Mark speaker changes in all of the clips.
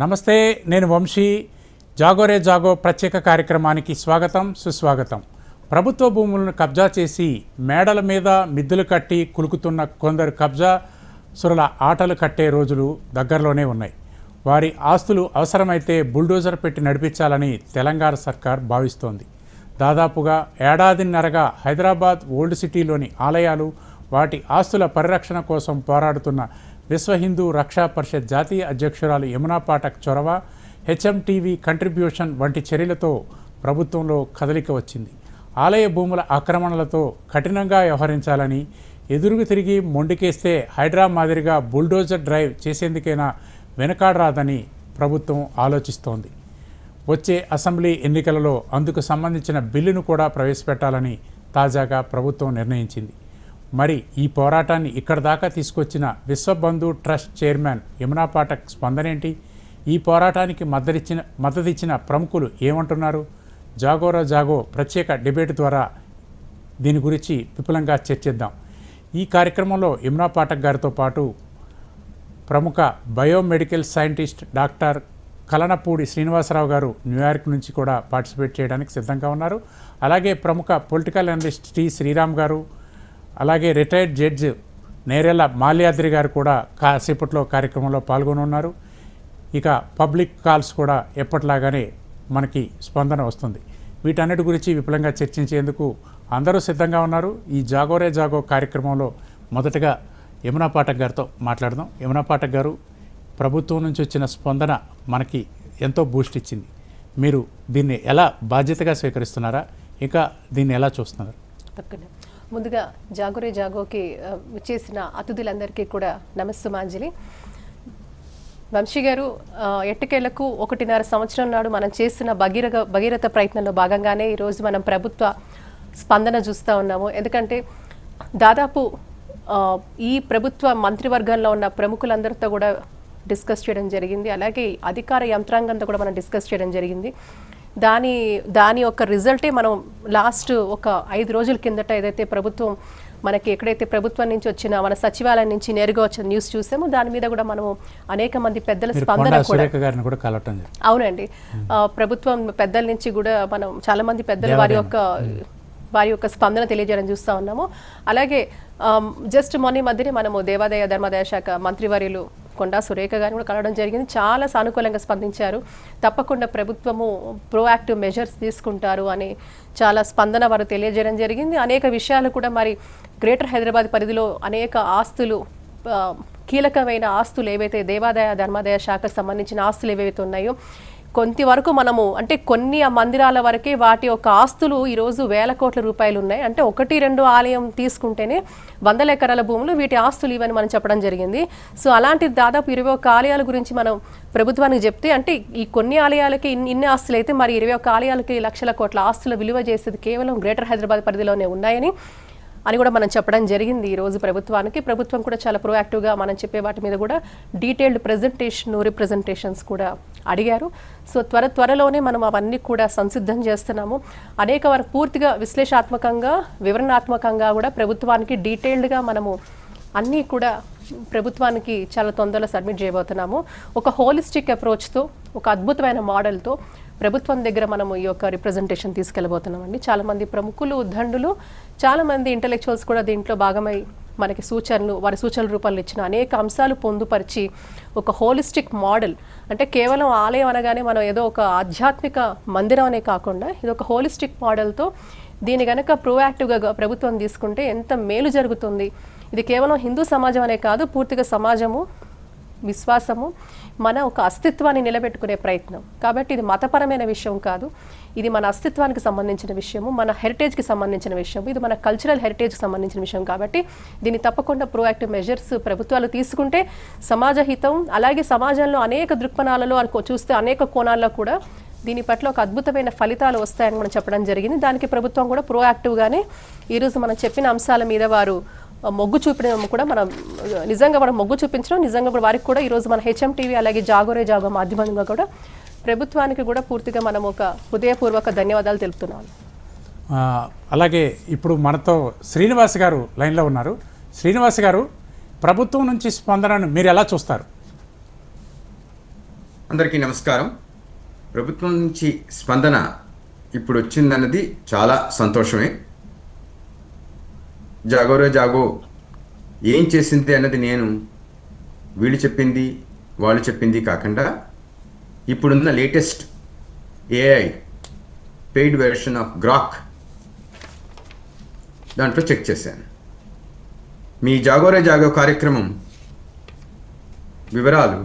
Speaker 1: నమస్తే, నేను వంశీ. జాగోరే జాగో ప్రత్యేక కార్యక్రమానికి స్వాగతం, సుస్వాగతం. ప్రభుత్వ భూములను కబ్జా చేసి మేడల మీద మిద్దెలు కట్టి కులుకుతున్న కొందరు కబ్జా సురుల ఆటలు కట్టే రోజులు దగ్గరలోనే ఉన్నాయి. వారి ఆస్తులు అవసరమైతే బుల్డోజర్ పెట్టి నడిపించాలని తెలంగాణ సర్కార్ భావిస్తోంది. దాదాపుగా ఏడాదిన్నరగా హైదరాబాద్ ఓల్డ్ సిటీలోని ఆలయాలు, వాటి ఆస్తుల పరిరక్షణ కోసం పోరాడుతున్న విశ్వ హిందూ రక్షా పరిషత్ జాతీయ అధ్యక్షురాలు యమునా పాఠక్ చొరవ, హెచ్ఎంటీవీ కంట్రిబ్యూషన్ వంటి చర్యలతో ప్రభుత్వంలో కదలిక వచ్చింది. ఆలయ భూముల ఆక్రమణలతో కఠినంగా వ్యవహరించాలని, ఎదురుగు తిరిగి మొండికేస్తే హైడ్రా మాదిరిగా బుల్డోజర్ డ్రైవ్ చేసేందుకైనా వెనకాడరాదని ప్రభుత్వం ఆలోచిస్తోంది. వచ్చే అసెంబ్లీ ఎన్నికలలో అందుకు సంబంధించిన బిల్లును కూడా ప్రవేశపెట్టాలని తాజాగా ప్రభుత్వం నిర్ణయించింది. మరి ఈ పోరాటాన్ని ఇక్కడ దాకా తీసుకొచ్చిన విశ్వబంధు ట్రస్ట్ చైర్మన్ యమునా పాఠక్ స్పందనేంటి? ఈ పోరాటానికి మద్దతిచ్చిన ప్రముఖులు ఏమంటున్నారు? జాగోరా జాగో ప్రత్యేక డిబేట్ ద్వారా దీని గురించి విపులంగా చర్చిద్దాం. ఈ కార్యక్రమంలో యమునా పాఠక్ గారితో పాటు ప్రముఖ బయోమెడికల్ సైంటిస్ట్ డాక్టర్ కలనపూడి శ్రీనివాసరావు గారు న్యూయార్క్ నుంచి కూడా పార్టిసిపేట్ చేయడానికి సిద్ధంగా ఉన్నారు. అలాగే ప్రముఖ పొలిటికల్ అనలిస్ట్ టి శ్రీరామ్ గారు, అలాగే రిటైర్డ్ జడ్జి నేరెళ్ళ మాల్యాద్రి గారు కూడా కాసేపట్లో కార్యక్రమంలో పాల్గొనున్నారు. ఇక పబ్లిక్ కాల్స్ కూడా ఎప్పటిలాగానే మనకి స్పందన వస్తుంది. వీటన్నిటి గురించి విపులంగా చర్చించేందుకు అందరూ సిద్ధంగా ఉన్నారు. ఈ జాగోరే జాగో కార్యక్రమంలో మొదటగా యమునా పాఠక్ గారితో మాట్లాడదాం. యమునా పాఠక్ గారు, ప్రభుత్వం నుంచి వచ్చిన స్పందన మనకి ఎంతో బూస్ట్ ఇచ్చింది. మీరు దీన్ని ఎలా బాధ్యతగా స్వీకరిస్తున్నారా, ఇంకా దీన్ని ఎలా చూస్తున్నారు?
Speaker 2: తప్పకుండా. ముందుగా జాగోరే జాగోకి చేసిన అతిథులందరికీ కూడా నమస్సుమాంజలి. వంశీ గారు, ఎట్టకేలకు 1.5 సంవత్సరం నాడు మనం చేసిన భగీరథ ప్రయత్నంలో భాగంగానే ఈరోజు మనం ప్రభుత్వ స్పందన చూస్తూ ఉన్నాము. ఎందుకంటే దాదాపు ఈ ప్రభుత్వ మంత్రివర్గంలో ఉన్న ప్రముఖులందరితో కూడా డిస్కస్ చేయడం జరిగింది. అలాగే అధికార యంత్రాంగంతో కూడా మనం డిస్కస్ చేయడం జరిగింది. దాని యొక్క రిజల్టే మనం లాస్ట్ ఒక 5 రోజుల కిందట ఏదైతే ప్రభుత్వం మనకి ఎక్కడైతే ప్రభుత్వం నుంచి వచ్చిన మన సచివాలయం నుంచి నేరుగా వచ్చిన న్యూస్ చూసామో దాని మీద కూడా మనము అనేక మంది పెద్దల స్పందన కూడా అవునండి, ప్రభుత్వం పెద్దల నుంచి కూడా మనం చాలా మంది పెద్దలు వారి యొక్క స్పందన తెలియజేయడం చూస్తూ ఉన్నాము. అలాగే జస్ట్ మొన్న మధ్యనే మనము దేవాదాయ ధర్మాదాయ శాఖ మంత్రివర్యులు కొండా సురేఖ గారిని కూడా కలవడం జరిగింది. చాలా సానుకూలంగా స్పందించారు. తప్పకుండా ప్రభుత్వము ప్రోయాక్టివ్ మెజర్స్ తీసుకుంటారు అని చాలా స్పందన వారు తెలియజేయడం జరిగింది. అనేక విషయాలు కూడా మరి గ్రేటర్ హైదరాబాద్ పరిధిలో అనేక ఆస్తులు, కీలకమైన ఆస్తులు ఏవైతే దేవాదాయ ధర్మాదాయ శాఖకు సంబంధించిన ఆస్తులు ఏవైతే ఉన్నాయో కొంతవరకు మనము అంటే కొన్ని మందిరాల వరకే వాటి యొక్క ఆస్తులు ఈరోజు వేల కోట్ల రూపాయలు ఉన్నాయి. అంటే 1-2 ఆలయం తీసుకుంటేనే 100 ఎకరాల భూములు వీటి ఆస్తులు ఇవని మనం చెప్పడం జరిగింది. సో అలాంటి దాదాపు 21 ఆలయాల గురించి మనం ప్రభుత్వానికి చెప్తే అంటే ఈ కొన్ని ఆలయాలకి ఇన్ని ఆస్తులు అయితే మరి 21 ఆలయాలకి లక్షల కోట్ల ఆస్తుల విలువ చేసేది కేవలం గ్రేటర్ హైదరాబాద్ పరిధిలోనే ఉన్నాయని కూడా మనం చెప్పడం జరిగింది. ఈరోజు ప్రభుత్వం కూడా చాలా ప్రోయాక్టివ్గా మనం చెప్పే వాటి మీద కూడా డీటెయిల్డ్ రిప్రజెంటేషన్స్ కూడా అడిగారు. సో త్వరలోనే మనం అవన్నీ కూడా సంసిద్ధం చేస్తున్నాము. అనేక వరకు పూర్తిగా విశ్లేషణాత్మకంగా, వివరణాత్మకంగా కూడా ప్రభుత్వానికి డీటెయిల్డ్గా మనము అన్నీ కూడా ప్రభుత్వానికి చాలా తొందరలో సబ్మిట్ చేయబోతున్నాము. ఒక హోలిస్టిక్ అప్రోచ్తో, ఒక అద్భుతమైన మోడల్తో ప్రభుత్వం దగ్గర మనము ఈ యొక్క రిప్రజెంటేషన్ తీసుకెళ్ళబోతున్నామండి. చాలామంది ప్రముఖులు, ఉద్దండులు, చాలామంది ఇంటలెక్చువల్స్ కూడా దీంట్లో భాగమై మనకి వారి సూచనల రూపంలో ఇచ్చిన అనేక అంశాలు పొందుపరిచి ఒక హోలిస్టిక్ మోడల్, అంటే కేవలం ఆలయం అనగానే మనం ఏదో ఒక ఆధ్యాత్మిక మందిరం అనే కాకుండా ఇది ఒక హోలిస్టిక్ మోడల్తో దీని కనుక ప్రోయాక్టివ్గా ప్రభుత్వం తీసుకుంటే ఎంత మేలు జరుగుతుంది. ఇది కేవలం హిందూ సమాజం అనే కాదు, పూర్తిగా సమాజము, విశ్వాసము, మన ఒక అస్తిత్వాన్ని నిలబెట్టుకునే ప్రయత్నం. కాబట్టి ఇది మతపరమైన విషయం కాదు, ఇది మన అస్తిత్వానికి సంబంధించిన విషయము, మన హెరిటేజ్కి సంబంధించిన విషయం, ఇది మన కల్చరల్ హెరిటేజ్కి సంబంధించిన విషయం. కాబట్టి దీన్ని తప్పకుండా ప్రోయాక్టివ్ మెజర్స్ ప్రభుత్వాలు తీసుకుంటే సమాజ హితం, అలాగే సమాజంలో అనేక దృక్పథాలలో చూస్తే అనేక కోణాల్లో కూడా దీని పట్ల ఒక అద్భుతమైన ఫలితాలు వస్తాయని మనం చెప్పడం జరిగింది. దానికి ప్రభుత్వం కూడా ప్రోయాక్టివ్గానే ఈరోజు మనం చెప్పిన అంశాల మీద వారు మొగ్గు చూపడం కూడా మనం నిజంగా మనం మొగ్గు చూపించడం నిజంగా కూడా వారికి కూడా ఈరోజు మన హెచ్ఎంటీవీ అలాగే జాగోరే జాగో మాధ్యమంగా కూడా ప్రభుత్వానికి కూడా పూర్తిగా మనం ఒక హృదయపూర్వక ధన్యవాదాలు తెలుపుతున్నాం.
Speaker 1: అలాగే ఇప్పుడు మనతో శ్రీనివాస్ గారు లైన్లో ఉన్నారు. శ్రీనివాస్ గారు, ప్రభుత్వం నుంచి స్పందనను మీరు ఎలా చూస్తారు?
Speaker 3: అందరికీ నమస్కారం. ప్రభుత్వం నుంచి స్పందన ఇప్పుడు వచ్చిందన్నది చాలా సంతోషమే. జాగోరే జాగో ఏం చేసింది అన్నది నేను వీళ్ళు చెప్పింది వాళ్ళు చెప్పింది కాకుండా ఇప్పుడున్న latest AI paid version of Grok దాంట్లో చెక్ చేశాను. మీ జాగోరే జాగో కార్యక్రమం వివరాలు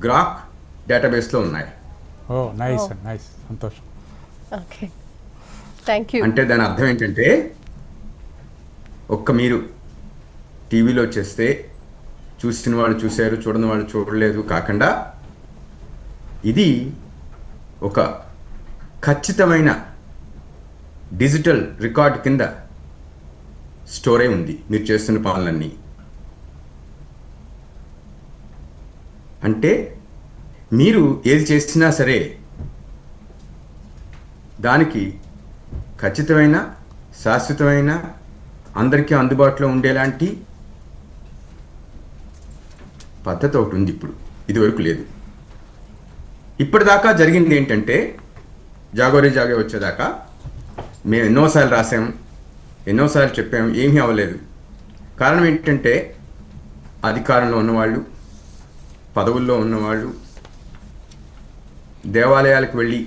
Speaker 3: గ్రాక్ డేటాబేస్లో ఉన్నాయి.
Speaker 1: ఓ నైస్ నైస్, సంతోషం.
Speaker 2: Okay, thank you.
Speaker 3: అంటే దాని అర్థం ఏంటంటే మీరు టీవీలో చేస్తే చూసిన వాళ్ళు చూశారు, చూడని వాళ్ళు చూడలేదు కాకుండా ఇది ఒక ఖచ్చితమైన డిజిటల్ రికార్డ్ కింద స్టోర్ అయి ఉంది మీరు చేస్తున్న పనులన్నీ. అంటే మీరు ఏది చేసినా సరే దానికి ఖచ్చితమైన శాశ్వతమైన అందరికీ అందుబాటులో ఉండేలాంటి పద్ధతి ఒకటి ఉంది ఇప్పుడు, ఇదివరకు లేదు. ఇప్పటిదాకా జరిగింది ఏంటంటే జాగోరే జాగో వచ్చేదాకా మేము ఎన్నోసార్లు రాసాము, ఎన్నోసార్లు చెప్పాము, ఏమీ అవ్వలేదు. కారణం ఏంటంటే అధికారంలో ఉన్నవాళ్ళు, పదవుల్లో ఉన్నవాళ్ళు, దేవాలయాలకు వెళ్ళి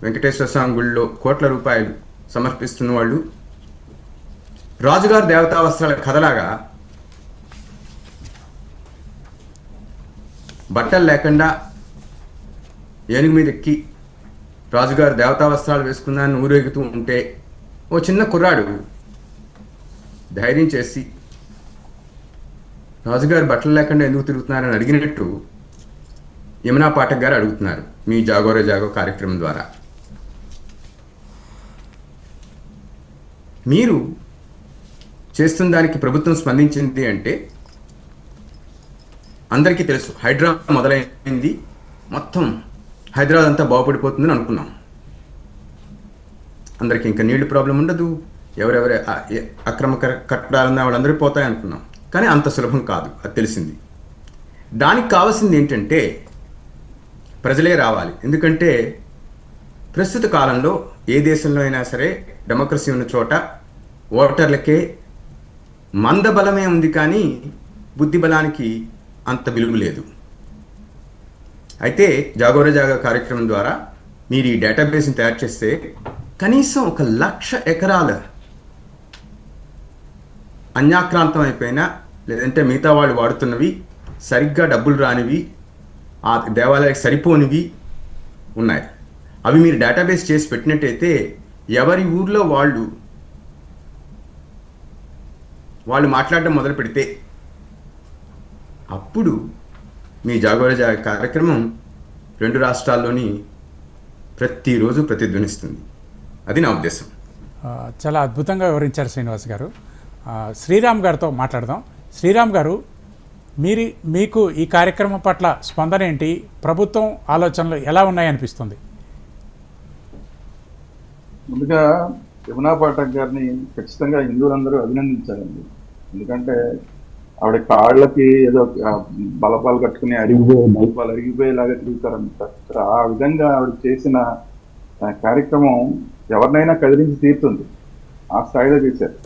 Speaker 3: వెంకటేశ్వర స్వామి గుళ్ళో కోట్ల రూపాయలు సమర్పిస్తున్న వాళ్ళు రాజుగారు దేవతా వస్త్రాల కథలాగా బట్టలు లేకుండా ఏనుగు మీద ఎక్కి రాజుగారు దేవతా వస్త్రాలు వేసుకుందాన్ని ఊరేగుతూ ఉంటే ఓ చిన్న కుర్రాడు ధైర్యం చేసి రాజుగారు బట్టలు లేకుండా ఎందుకు తిరుగుతున్నారని అడిగినట్టు యమునా పాఠక్ గారు అడుగుతున్నారు మీ జాగోరే జాగో కార్యక్రమం ద్వారా. మీరు చేస్తున్న దానికి ప్రభుత్వం స్పందించింది అంటే అందరికీ తెలుసు, హైడ్రా మొదలైంది, మొత్తం హైదరాబాద్ అంతా బాగుపడిపోతుందని అనుకున్నాం. అందరికీ ఇంకా నీళ్లు ప్రాబ్లం ఉండదు, ఎవరెవరి అక్రమ కట్టడాలున్న వాళ్ళందరూ పోతాయి అనుకున్నాం. కానీ అంత సులభం కాదు, అది తెలిసింది. దానికి కావాల్సింది ఏంటంటే ప్రజలే రావాలి. ఎందుకంటే ప్రస్తుత కాలంలో ఏ దేశంలో అయినా సరే డెమోక్రసీ ఉన్న చోట ఓటర్లకే మందబలమే ఉంది, కానీ బుద్ధి బలానికి అంత విలువ లేదు. అయితే జాగోరే జాగో కార్యక్రమం ద్వారా మీరు ఈ డేటాబేస్ని తయారు చేస్తే కనీసం 1,00,000 ఎకరాల అన్యాక్రాంతం అయిపోయినా, లేదంటే మిగతా వాళ్ళు వాడుతున్నవి, సరిగ్గా డబ్బులు రానివి, ఆ దేవాలయానికి సరిపోనివి ఉన్నాయి. అవి మీరు డేటాబేస్ చేసి పెట్టినట్టయితే ఎవరి ఊర్లో వాళ్ళు మాట్లాడడం మొదలు పెడితే అప్పుడు మీ జాగోరే జాగో కార్యక్రమం 2 రాష్ట్రాల్లోని ప్రతిరోజు ప్రతిధ్వనిస్తుంది. అది నా ఉద్దేశం.
Speaker 1: చాలా అద్భుతంగా వివరించారు శ్రీనివాస్ గారు. శ్రీరామ్ గారితో మాట్లాడదాం. శ్రీరామ్ గారు, మీకు ఈ కార్యక్రమం పట్ల స్పందన ఏంటి? ప్రభుత్వం ఆలోచనలు ఎలా ఉన్నాయనిపిస్తుంది?
Speaker 4: ముందుగా యమునా పాఠక్ గారిని ఖచ్చితంగా హిందువులందరూ అభినందించాలండి. ఎందుకంటే ఆవిడ కాళ్ళకి ఏదో బలపాలు కట్టుకుని బలపాలు అరిగిపోయేలాగా తిరుగుతారంటారు. ఆ విధంగా ఆవిడ చేసిన కార్యక్రమం ఎవరినైనా కదిలించి తీరుతుంది. ఆ స్థాయిలో చేశారు.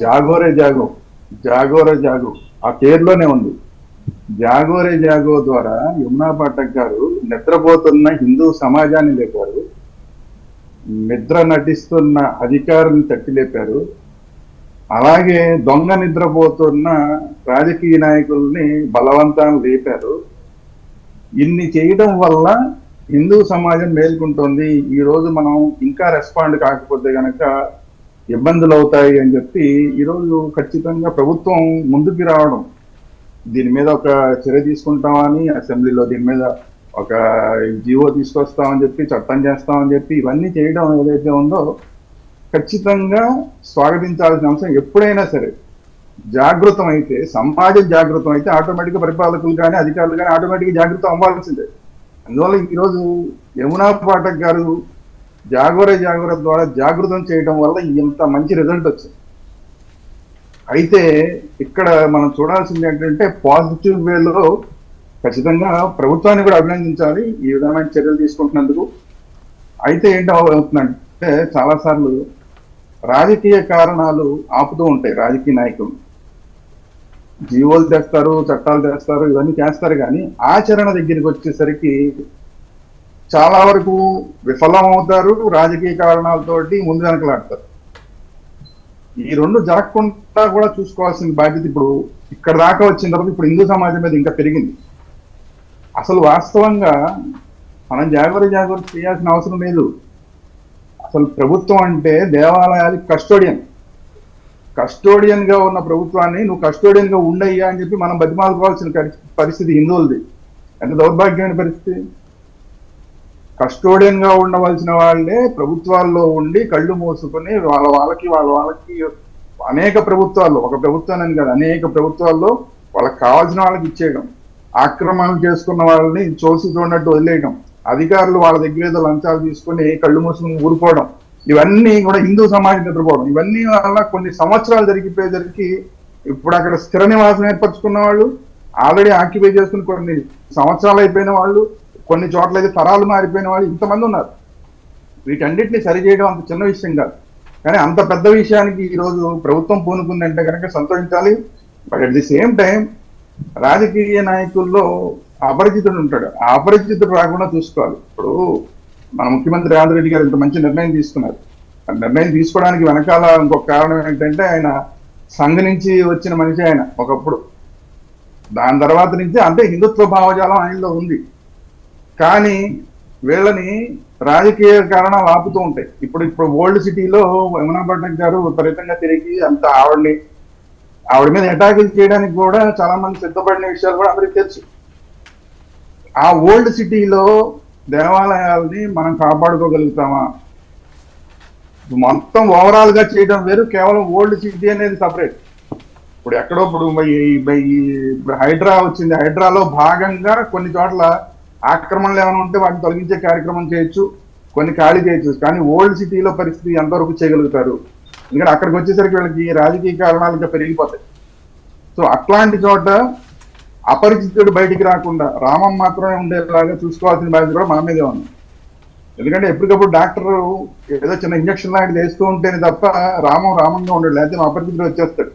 Speaker 4: జాగోరే జాగో, జాగోరే జాగో ఆ పేరులోనే ఉంది. జాగోరే జాగో ద్వారా యమునా పాఠక్ గారు నిద్రపోతున్న హిందూ సమాజాన్ని లేపారు, నిద్ర నటిస్తున్న అధికారులను తట్టి లేపారు, అలాగే దొంగ నిద్రపోతున్న రాజకీయ నాయకుల్ని బలవంతాన్ని లేపారు. ఇన్ని చేయడం వల్ల హిందూ సమాజం మేల్కొంటోంది. ఈ రోజు మనం ఇంకా రెస్పాండ్ కాకపోతే గనక ఇబ్బందులు అవుతాయి అని చెప్పి ఈరోజు ఖచ్చితంగా ప్రభుత్వం ముందుకు రావడం, దీని మీద ఒక చర్య తీసుకుంటామని అసెంబ్లీలో దీని మీద ఒక జీవో తీసుకొస్తామని చెప్పి, చట్టం చేస్తామని చెప్పి ఇవన్నీ చేయడం ఏదైతే ఉందో ఖచ్చితంగా స్వాగతించాల్సిన అంశం. ఎప్పుడైనా సరే జాగృతం అయితే, సమాజం జాగృతం అయితే ఆటోమేటిక్గా పరిపాలకులు కానీ అధికారులు కానీ ఆటోమేటిక్గా జాగృతం అవ్వాల్సిందే. అందువల్ల ఈరోజు యమునా పాఠక్ గారు జాగోరే జాగోరే ద్వారా జాగృతం చేయడం వల్ల ఇంత మంచి రిజల్ట్ వచ్చింది. అయితే ఇక్కడ మనం చూడాల్సింది ఏంటంటే పాజిటివ్ వేలో ఖచ్చితంగా ప్రభుత్వాన్ని కూడా అభినందించాలి ఈ విధమైన చర్యలు తీసుకుంటున్నందుకు. అయితే ఏంటి అవుతుందంటే చాలాసార్లు రాజకీయ కారణాలు ఆపుతూ ఉంటాయి రాజకీయ నాయకులు. జీవోలు తెస్తారు, చట్టాలు తెస్తారు, ఇవన్నీ చేస్తారు, కానీ ఆచరణ దగ్గరికి వచ్చేసరికి చాలా వరకు విఫలం అవుతారు. రాజకీయ కారణాలతోటి ముందు వెనకలాడతారు. ఈ రెండు జరగకుండా కూడా చూసుకోవాల్సిన బాధ్యత ఇప్పుడు ఇక్కడ దాకా వచ్చిన తర్వాత ఇప్పుడు హిందూ సమాజం మీద ఇంకా పెరిగింది. అసలు వాస్తవంగా మనం జాగ్రత్త చేయాల్సిన అవసరం లేదు. అసలు ప్రభుత్వం అంటే దేవాలయాలకి కస్టోడియన్ గా ఉన్న ప్రభుత్వాన్ని నువ్వు కస్టోడియన్ గా ఉండయ్యా అని చెప్పి మనం బతిమాలుకోవాల్సిన పరిస్థితి హిందువులది. ఎంత దౌర్భాగ్యమైన పరిస్థితి. కస్టోడియన్ గా ఉండవలసిన వాళ్ళే ప్రభుత్వాల్లో ఉండి కళ్ళు మూసుకొని వాళ్ళకి అనేక ప్రభుత్వాల్లో, ఒక ప్రభుత్వాన్ని కాదు అనేక ప్రభుత్వాల్లో వాళ్ళకి కావాల్సిన వాళ్ళకి ఇచ్చేయడం, ఆక్రమణలు చేసుకున్న వాళ్ళని చూసి చూడనట్టు వదిలేయడం, అధికారులు వాళ్ళ దగ్గర ఏదో లంచాలు తీసుకుని కళ్ళు మూసుకుని ఊరుకోవడం, ఇవన్నీ కూడా హిందూ సమాజం నిద్రపోవడం. ఇవన్నీ వల్ల కొన్ని సంవత్సరాలు జరిగిపోయేసరికి ఇప్పుడు అక్కడ స్థిర నివాసం ఏర్పరచుకున్న వాళ్ళు, ఆల్రెడీ ఆక్యుపై చేసుకుని కొన్ని సంవత్సరాలు అయిపోయిన వాళ్ళు, కొన్ని చోట్ల అయితే తరాలు మారిపోయిన వాళ్ళు ఇంతమంది ఉన్నారు. వీటన్నిటిని సరిచేయడం అంత చిన్న విషయం కాదు. కానీ అంత పెద్ద విషయానికి ఈరోజు ప్రభుత్వం పూనుకుందంటే కనుక సంతోషించాలి. But at the same time రాజకీయ నాయకుల్లో అపరిచితుడు ఉంటాడు. ఆ అపరిచితుడు రాకుండా చూసుకోవాలి. ఇప్పుడు మన ముఖ్యమంత్రి రేవంత్ రెడ్డి గారు ఇంత మంచి నిర్ణయం తీసుకున్నారు. ఆ నిర్ణయం తీసుకోవడానికి వెనకాల ఇంకొక కారణం ఏంటంటే ఆయన సంఘ నుంచి వచ్చిన మనిషి ఆయన ఒకప్పుడు. దాని తర్వాత నుంచి అంటే హిందుత్వ భావజాలం ఆయనలో ఉంది. కానీ వీళ్ళని రాజకీయ కారణాలు ఆపుతూ ఉంటాయి. ఇప్పుడు ఓల్డ్ సిటీలో యమునా పట్నాయక్ గారు విపరీతంగా తిరిగి అంత ఆవిడ మీద అటాకులు చేయడానికి కూడా చాలా మంది సిద్ధపడిన విషయాలు కూడా అందరికీ తెలుసు. ఆ ఓల్డ్ సిటీలో దేవాలయాల్ని మనం కాపాడుకోగలుగుతామా? మొత్తం ఓవరాల్ గా చేయడం వేరు, కేవలం ఓల్డ్ సిటీ అనేది సపరేట్. ఇప్పుడు ఎక్కడో ఇప్పుడు హైడ్రా వచ్చింది. హైడ్రాలో భాగంగా కొన్ని చోట్ల ఆక్రమణలు ఏమైనా ఉంటే వాటిని తొలగించే కార్యక్రమం చేయొచ్చు, కొన్ని ఖాళీ చేయొచ్చు. కానీ ఓల్డ్ సిటీలో పరిస్థితి ఎంతవరకు చేయగలుగుతారు? ఎందుకంటే అక్కడికి వచ్చేసరికి వీళ్ళకి రాజకీయ కారణాలు ఇంకా పెరిగిపోతాయి. సో అట్లాంటి చోట అపరిచితుడు బయటికి రాకుండా రామం మాత్రమే ఉండేలాగా చూసుకోవాల్సిన బాధ్యత కూడా మన మీదే ఉంది. ఎందుకంటే ఎప్పటికప్పుడు డాక్టర్ ఏదో చిన్న ఇంజక్షన్ లాంటిది వేస్తూ ఉంటేనే తప్ప రామంగా ఉండడు. లేకపోతే అపరిచితుడు వచ్చేస్తాడు,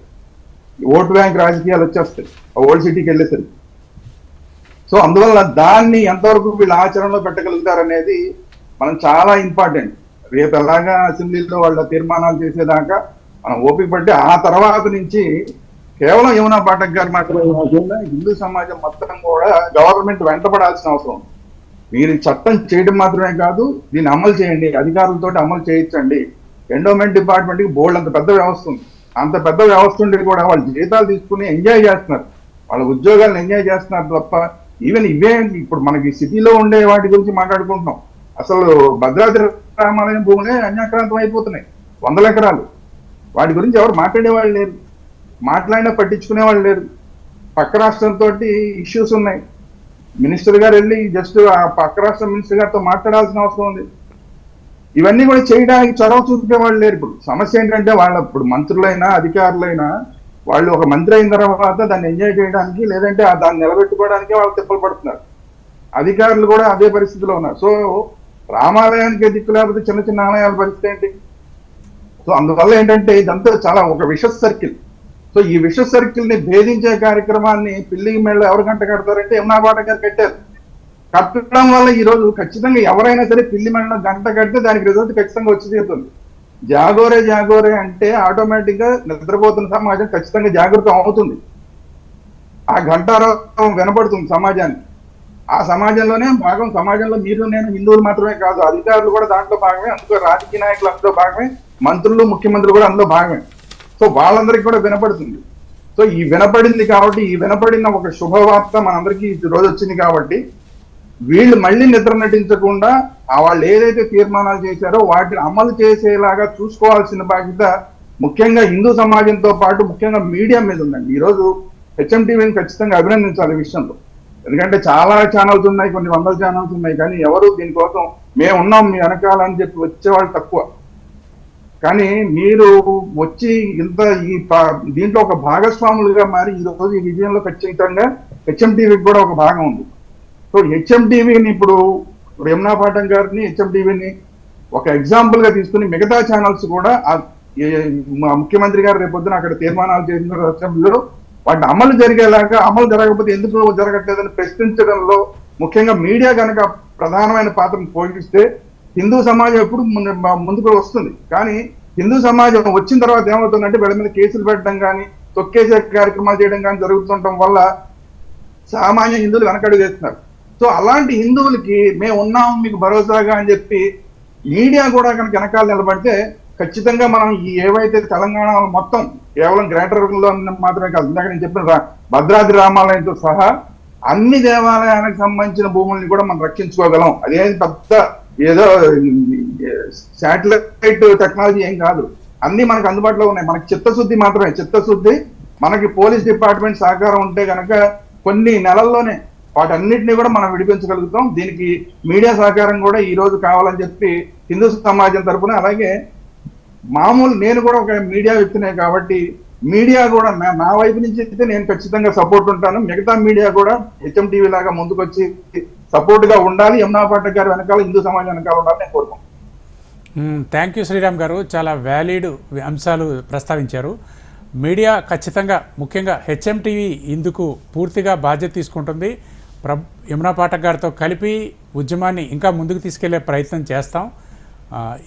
Speaker 4: ఓటు బ్యాంక్ రాజకీయాలు వచ్చేస్తాయి ఓల్డ్ సిటీకి వెళ్ళేసరికి. సో అందువల్ల దాన్ని ఎంతవరకు వీళ్ళు ఆచరణలో పెట్టగలుగుతారనేది మనం చాలా ఇంపార్టెంట్. రేపు ఎలాగా అసెంబ్లీలో వాళ్ళ తీర్మానాలు చేసేదాకా మనం ఓపిక పట్టి ఆ తర్వాత నుంచి కేవలం యమునా పాఠక్ గారు మాత్రమే కాకుండా హిందూ సమాజం మొత్తం కూడా గవర్నమెంట్ వెంటపడాల్సిన అవసరం. మీరు చట్టం చేయడం మాత్రమే కాదు, దీన్ని అమలు చేయండి, అధికారులతో అమలు చేయించండి. ఎండోమెంట్ డిపార్ట్మెంట్కి బోల్డ్ అంత పెద్ద వ్యవస్థ ఉంది. అంత పెద్ద వ్యవస్థ ఉండి కూడా వాళ్ళు జీతాలు తీసుకుని ఎంజాయ్ చేస్తున్నారు, వాళ్ళ ఉద్యోగాలను ఎంజాయ్ చేస్తున్నారు తప్ప ఈవెన్ ఇవే ఇప్పుడు మనకి సిటీలో ఉండే వాటి గురించి మాట్లాడుకుంటున్నాం. అసలు భద్రాద్రి రామాలయం భూములే అన్యాక్రాంతం అయిపోతున్నాయి, 100 ఎకరాలు. వాటి గురించి ఎవరు మాట్లాడేవాళ్ళు లేరు, మాట్లాడినా పట్టించుకునే వాళ్ళు లేరు. పక్క రాష్ట్రంతో ఇష్యూస్ ఉన్నాయి. మినిస్టర్ గారు వెళ్ళి జస్ట్ ఆ పక్క రాష్ట్ర మినిస్టర్ గారితో మాట్లాడాల్సిన అవసరం ఉంది. ఇవన్నీ కూడా చేయడానికి చొరవ చూపే వాళ్ళు లేరు. ఇప్పుడు సమస్య ఏంటంటే ఇప్పుడు మంత్రులైనా అధికారులైనా వాళ్ళు ఒక మంత్రి అయిన తర్వాత దాన్ని ఎంజాయ్ చేయడానికి లేదంటే దాన్ని నిలబెట్టుకోవడానికి వాళ్ళు తిప్పలు పడుతున్నారు. అధికారులు కూడా అదే పరిస్థితిలో ఉన్నారు. సో రామాలయానికి దిక్కు లేకపోతే చిన్న చిన్న ఆలయాల పరిస్థితి ఏంటి? సో అందువల్ల ఏంటంటే ఇదంతా చాలా ఒక విషస్ సర్కిల్. సో ఈ విషస్ సర్కిల్ ని భేదించే కార్యక్రమాన్ని పిల్లి మేళ ఎవరు గంట కడతారంటే యమునా పాఠక్ గారు కట్టారు. కట్టడం వల్ల ఈ రోజు ఖచ్చితంగా ఎవరైనా సరే పిల్లి మేళ గంట కడితే దానికి రిజల్ట్ ఖచ్చితంగా వచ్చి తీరుతుంది. జాగోరే అంటే ఆటోమేటిక్ గా నిద్రపోతున్న సమాజం ఖచ్చితంగా జాగృత అవుతుంది. ఆ ఘంటారం వినపడుతుంది సమాజానికి. ఆ సమాజంలోనే భాగం. సమాజంలో మీరు నేను హిందువులు మాత్రమే కాదు, అధికారులు కూడా దాంట్లో భాగమే, అందులో రాజకీయ నాయకులు అందులో భాగమే, మంత్రులు ముఖ్యమంత్రులు కూడా అందులో భాగమే. సో వాళ్ళందరికీ కూడా వినపడుతుంది. సో ఈ వినపడింది కాబట్టి, ఈ వినపడిన ఒక శుభవార్త మనందరికీ ఈ రోజు వచ్చింది కాబట్టి వీళ్ళు మళ్ళీ నిద్ర నటించకుండా వాళ్ళు ఏదైతే తీర్మానాలు చేశారో వాటిని అమలు చేసేలాగా చూసుకోవాల్సిన బాధ్యత ముఖ్యంగా హిందూ సమాజంతో పాటు ముఖ్యంగా మీడియా మీద ఉందండి. ఈరోజు హెచ్ఎంటీవీని ఖచ్చితంగా అభినందించాలి ఈ విషయంలో. ఎందుకంటే చాలా ఛానల్స్ ఉన్నాయి, కొన్ని 100 ఛానల్స్ ఉన్నాయి, కానీ ఎవరు దీనికోసం మేము ఉన్నాం మీ వెనకాలని చెప్పి వచ్చేవాళ్ళు తక్కువ. కానీ మీరు వచ్చి ఇంత దీంట్లో ఒక భాగస్వాములుగా మారి ఈ రోజు ఈ విజయంలో ఖచ్చితంగా హెచ్ఎంటీవీకి కూడా ఒక భాగం ఉంది. సో హెచ్ఎంటీవీని ఇప్పుడు యమునా పాఠం గారిని హెచ్ఎంటీవీని ఒక ఎగ్జాంపుల్ గా తీసుకుని మిగతా ఛానల్స్ కూడా ముఖ్యమంత్రి గారు రేపొద్దున అక్కడ తీర్మానాలు చేసిన అసెంబ్లీలో వాటిని అమలు జరిగేలాగా, అమలు జరగకపోతే ఎందుకు జరగట్లేదని ప్రశ్నించడంలో ముఖ్యంగా మీడియా కనుక ప్రధానమైన పాత్రను పోషిస్తే హిందూ సమాజం ఎప్పుడు ముందుకు వస్తుంది. కానీ హిందూ సమాజం వచ్చిన తర్వాత ఏమవుతుందంటే వీళ్ళ మీద కేసులు పెట్టడం కానీ, తొక్కేసే కార్యక్రమాలు చేయడం కానీ జరుగుతుండటం వల్ల సామాన్య హిందువులు వెనకడుగు వేస్తున్నారు. సో అలాంటి హిందువులకి మేము ఉన్నాము మీకు భరోసాగా అని చెప్పి మీడియా కూడా కనుక వెనకాల నిలబడితే ఖచ్చితంగా మనం ఈ ఏవైతే తెలంగాణ మొత్తం కేవలం గ్రేటర్ లో మాత్రమే కాదు, ఇందాక నేను చెప్పిన భద్రాద్రి రామాలయంతో సహా అన్ని దేవాలయానికి సంబంధించిన భూముల్ని కూడా మనం రక్షించుకోగలం. అదేం పెద్ద ఏదో శాటిలైట్ టెక్నాలజీ ఏం కాదు, అన్ని మనకు అందుబాటులో ఉన్నాయి. మనకి చిత్తశుద్ధి మాత్రమే, చిత్తశుద్ధి మనకి పోలీస్ డిపార్ట్మెంట్ సహకారం ఉంటే కనుక కొన్ని నెలల్లోనే వాటన్నిటిని కూడా మనం విడిపించగలుగుతాం. దీనికి మీడియా సహకారం కూడా ఈ రోజు కావాలని చెప్పి హిందూ సమాజం తరఫున, అలాగే మామూలు నేను కూడా ఒక మీడియా వ్యక్తినే కాబట్టి మీడియా కూడా నా వైపు నుంచి అయితే నేను ఖచ్చితంగా సపోర్ట్ ఉంటాను. మిగతా మీడియా కూడా హెచ్ఎంటీవీ లాగా ముందుకొచ్చి సపోర్ట్ గా ఉండాలి. యమునా పాఠక్ గారు వెనకాల హిందూ సమాజం వెనకాల ఉండాలి నేను కోరుకుంటున్నాను.
Speaker 1: థ్యాంక్ యూ శ్రీరామ్ గారు, చాలా వ్యాలిడ్ అంశాలు ప్రస్తావించారు. మీడియా ఖచ్చితంగా, ముఖ్యంగా హెచ్ఎంటీవీ ఇందుకు పూర్తిగా బాధ్యత తీసుకుంటుంది. యమునా పాఠక్ గారితో కలిపి ఉద్యమాన్ని ఇంకా ముందుకు తీసుకెళ్లే ప్రయత్నం చేస్తాం.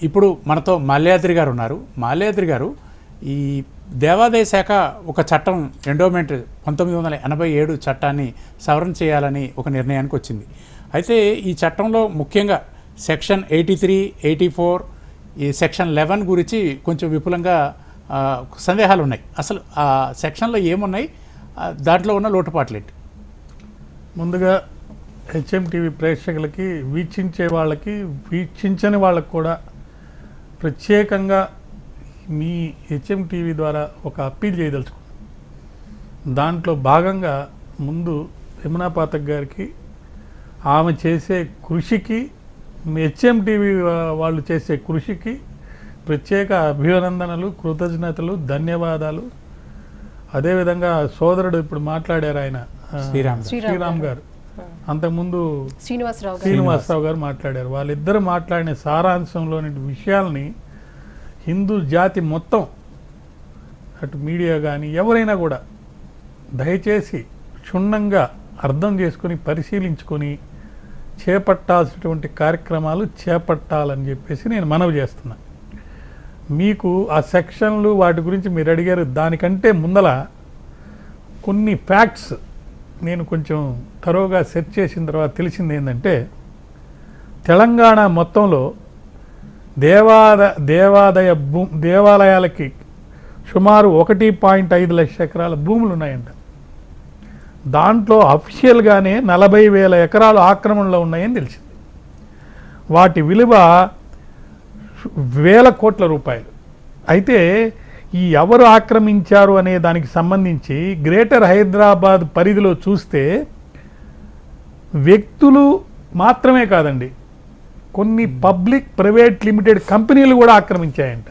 Speaker 1: ఇప్పుడు మనతో మాల్యాద్రి గారు ఉన్నారు. మాల్యాద్రి గారు, ఈ దేవాదాయ శాఖ ఒక చట్టం ఎండోమెంట్ 1987 చట్టాన్ని సవరణ చేయాలని ఒక నిర్ణయానికి వచ్చింది. అయితే ఈ చట్టంలో ముఖ్యంగా సెక్షన్ 83, 84, ఈ సెక్షన్ 11 గురించి కొంచెం విపులంగా సందేహాలు ఉన్నాయి. అసలు ఆ సెక్షన్లో ఏమున్నాయి, దాంట్లో ఉన్న లోటుపాట్లేంటి?
Speaker 5: ముందుగా హెచ్ఎంటీవీ ప్రేక్షకులకి, వీక్షించే వాళ్ళకి, వీక్షించని వాళ్ళకి కూడా ప్రత్యేకంగా మీ హెచ్ఎంటీవీ ద్వారా ఒక అప్పీల్ చేయదలుచుకున్నాను. దాంట్లో భాగంగా ముందు యమునా పాఠక్ గారికి, ఆమె చేసే కృషికి, హెచ్ఎంటీవీ వాళ్ళు చేసే కృషికి ప్రత్యేక అభినందనలు, కృతజ్ఞతలు, ధన్యవాదాలు. అదేవిధంగా సోదరుడు ఇప్పుడు మాట్లాడారు ఆయన శ్రీరామ్ గారు, అంతకుముందు శ్రీనివాసరావు గారు మాట్లాడారు. వాళ్ళిద్దరు మాట్లాడిన సారాంశంలోని విషయాల్ని హిందూ జాతి మొత్తం, అటు మీడియా కానీ ఎవరైనా కూడా దయచేసి క్షుణ్ణంగా అర్థం చేసుకొని పరిశీలించుకొని చేపట్టాల్సినటువంటి కార్యక్రమాలు చేపట్టాలని చెప్పేసి నేను మనవి చేస్తున్నా. మీకు ఆ సెక్షన్లు వాటి గురించి మీరు అడిగారు, దానికంటే ముందల కొన్ని ఫ్యాక్ట్స్ నేను కొంచెం తరోగా సెర్చ్ చేసిన తర్వాత తెలిసింది ఏంటంటే, తెలంగాణ మొత్తంలో దేవాలయాలకి సుమారు 1.5 లక్ష ఎకరాల భూములు ఉన్నాయంట. దాంట్లో అఫీషియల్గానే 40,000 ఎకరాలు ఆక్రమణలో ఉన్నాయని తెలిసింది. వాటి విలువ వేల కోట్ల రూపాయలు. అయితే ఈ ఎవరు ఆక్రమించారు అనే దానికి సంబంధించి గ్రేటర్ హైదరాబాద్ పరిధిలో చూస్తే వ్యక్తులు మాత్రమే కాదండి, కొన్ని పబ్లిక్ ప్రైవేట్ లిమిటెడ్ కంపెనీలు కూడా ఆక్రమించాయంట.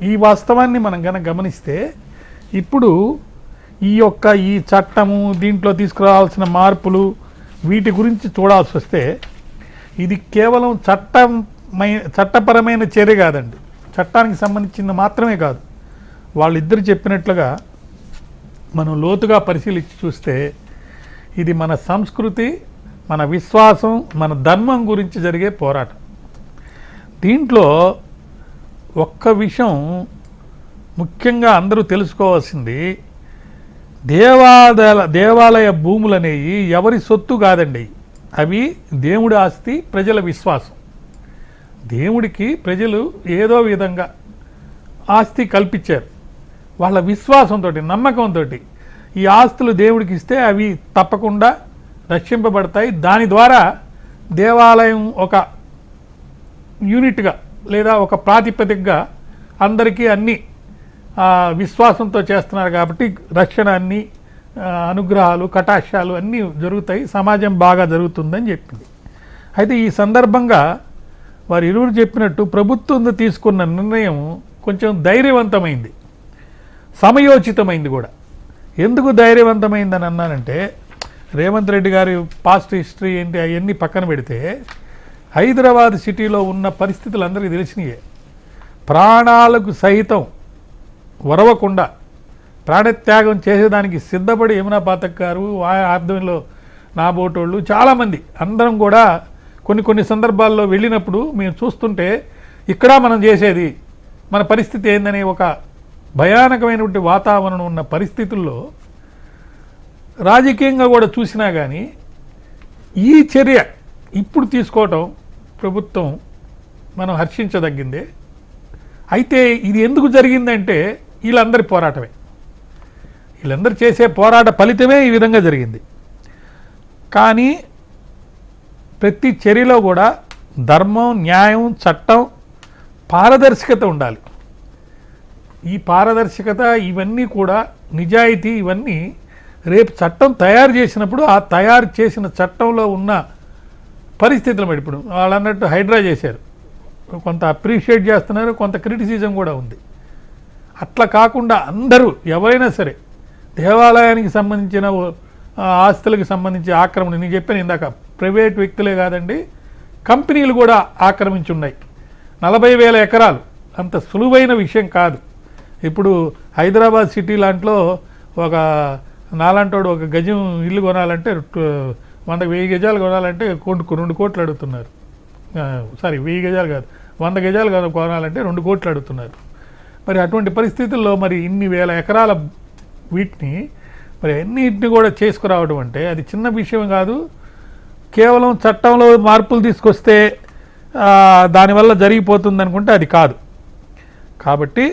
Speaker 5: ఈ వాస్తవాన్ని మనం కనుక గమనిస్తే ఇప్పుడు ఈ చట్టము, దీంట్లో తీసుకురావాల్సిన మార్పులు, వీటి గురించి చూడాల్సి వస్తే ఇది కేవలం చట్టపరమైన చర్య కాదండి, చట్టానికి సంబంధించింది మాత్రమే కాదు. వాళ్ళిద్దరు చెప్పినట్లుగా మనం లోతుగా పరిశీలించి చూస్తే ఇది మన సంస్కృతి, మన విశ్వాసం, మన ధర్మం గురించి జరిగే పోరాటం. దీంట్లో ఒక్క విషయం ముఖ్యంగా అందరూ తెలుసుకోవాల్సింది, దేవాలయ భూములు అనేవి ఎవరి సొత్తు కాదండి, అవి దేవుడి ఆస్తి, ప్రజల విశ్వాసం. దేవుడికి ప్రజలు ఏదో విధంగా ఆస్తి కల్పించారు. వాళ్ళ విశ్వాసంతో, నమ్మకంతో ఈ ఆస్తులు దేవుడికి ఇస్తే అవి తప్పకుండా రక్షింపబడతాయి. దాని ద్వారా దేవాలయం ఒక యూనిట్గా లేదా ఒక ప్రాతిపదికగా అందరికీ అన్ని విశ్వాసంతో చేస్తున్నారు కాబట్టి రక్షణ, అన్ని అనుగ్రహాలు, కటాక్షాలు అన్నీ జరుగుతాయి, సమాజం బాగా జరుగుతుందని చెప్పింది. అయితే ఈ సందర్భంగా వారు ఇరువురు చెప్పినట్టు ప్రభుత్వం తీసుకున్న నిర్ణయం కొంచెం ధైర్యవంతమైంది, సమయోచితమైంది కూడా. ఎందుకు ధైర్యవంతమైందని అన్నానంటే రేవంత్ రెడ్డి గారి పాస్ట్ హిస్టరీ ఏంటి అవన్నీ పక్కన పెడితే హైదరాబాద్ సిటీలో ఉన్న పరిస్థితులు అందరికీ తెలిసినాయే. ప్రాణాలకు సహితం వరవకుండా ప్రాణత్యాగం చేసేదానికి సిద్ధపడి యమునా పాఠక్ గారు ఆధ్వర్యంలో నా బోటోళ్ళు చాలామంది అందరం కూడా కొన్ని సందర్భాల్లో వెళ్ళినప్పుడు మేము చూస్తుంటే ఇక్కడ మనం చేసేది మన పరిస్థితి ఏందనే ఒక భయానకమైనటువంటి వాతావరణం ఉన్న పరిస్థితుల్లో రాజకీయంగా కూడా చూసినా కానీ ఈ చర్య ఇప్పుడు తీసుకోవటం ప్రభుత్వం మనం హర్షించదగ్గిందే. అయితే ఇది ఎందుకు జరిగిందంటే వీళ్ళందరి పోరాటమే, వీళ్ళందరూ చేసే పోరాట ఫలితమే ఈ విధంగా జరిగింది. కానీ ప్రతి చర్యలో కూడా ధర్మం, న్యాయం, చట్టం, పారదర్శకత ఉండాలి. ఈ పారదర్శకత ఇవన్నీ కూడా నిజాయితీ ఇవన్నీ రేపు చట్టం తయారు చేసినప్పుడు ఆ తయారు చేసిన చట్టంలో ఉన్న పరిస్థితులు బట్టి ఇప్పుడు వాళ్ళు అన్నట్టు హైడ్రా చేశారు, కొంత అప్రిషియేట్ చేస్తున్నారు, కొంత క్రిటిసిజం కూడా ఉంది. అట్లా కాకుండా అందరూ ఎవరైనా సరే దేవాలయానికి సంబంధించిన ఆస్తులకు సంబంధించి ఆక్రమణ నేను చెప్పాను ఇందాక, ప్రైవేట్ వ్యక్తులే కాదండి కంపెనీలు కూడా ఆక్రమించి ఉన్నాయి. 40,000 ఎకరాలు అంత సులువైన విషయం కాదు. ఇప్పుడు హైదరాబాద్ సిటీ లాంట్లో ఒక నాలాంటోడు ఒక గజం ఇల్లు కొనాలంటే 100 గజాలు కొనాలంటే 2 కోట్లు అడుగుతున్నారు. సారీ 1000 గజాలు కాదు, 100 గజాలు కొనాలంటే 2 కోట్లు అడుగుతున్నారు. మరి అటువంటి పరిస్థితుల్లో మరి ఇన్ని వేల ఎకరాల వీటిని మరి అన్నిటిని కూడా చేసుకురావడం అంటే అది చిన్న విషయం కాదు. కేవలం చట్టంలో మార్పులు తీసుకొస్తే దానివల్ల జరిగిపోతుంది అనుకుంటే అది కాదు. కాబట్టి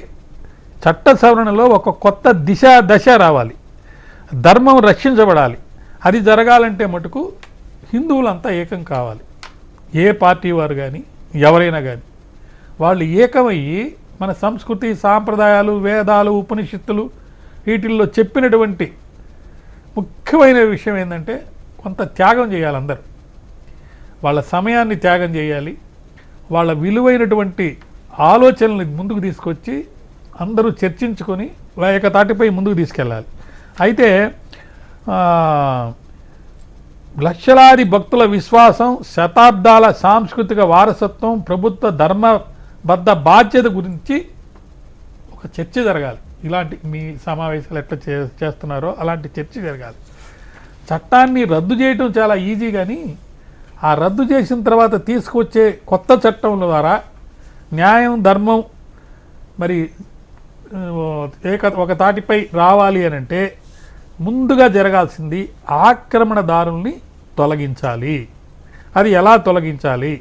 Speaker 5: చట్ట సవరణలో ఒక కొత్త దశ రావాలి, ధర్మం రక్షించబడాలి. అది జరగాలంటే మటుకు హిందువులంతా ఏకం కావాలి. ఏ పార్టీ వారు కానీ ఎవరైనా కానీ వాళ్ళు ఏకమయ్యి మన సంస్కృతి, సాంప్రదాయాలు, వేదాలు, ఉపనిషత్తులు వీటిల్లో చెప్పినటువంటి ముఖ్యమైన విషయం ఏంటంటే కొంత త్యాగం చేయాలి. అందరూ వాళ్ళ సమయాన్ని త్యాగం చేయాలి, వాళ్ళ విలువైనటువంటి ఆలోచనల్ని ముందుకు తీసుకొచ్చి అందరూ చర్చించుకొని ఏకతాటిపై ముందుకు తీసుకెళ్ళాలి. అయితే లక్షలాది భక్తుల విశ్వాసం, శతాబ్దాల సాంస్కృతిక వారసత్వం, ప్రభుత్వ ధర్మబద్ధ బాధ్యత గురించి ఒక చర్చ జరగాలి. ఇలాంటి మీ సమావేశాలు ఎట్లా చేస్తున్నారో అలాంటి చర్చ జరగాలి. చట్టాన్ని రద్దు చేయటం చాలా ఈజీ, కానీ ఆ రద్దు చేసిన తర్వాత తీసుకొచ్చే కొత్త చట్టం ద్వారా న్యాయం, ధర్మం మరి ఒక తాటిపై రావాలి అని అంటే ముందుగా జరగాల్సింది ఆక్రమణదారుల్ని తొలగించాలి. అది ఎలా తొలగించాలి?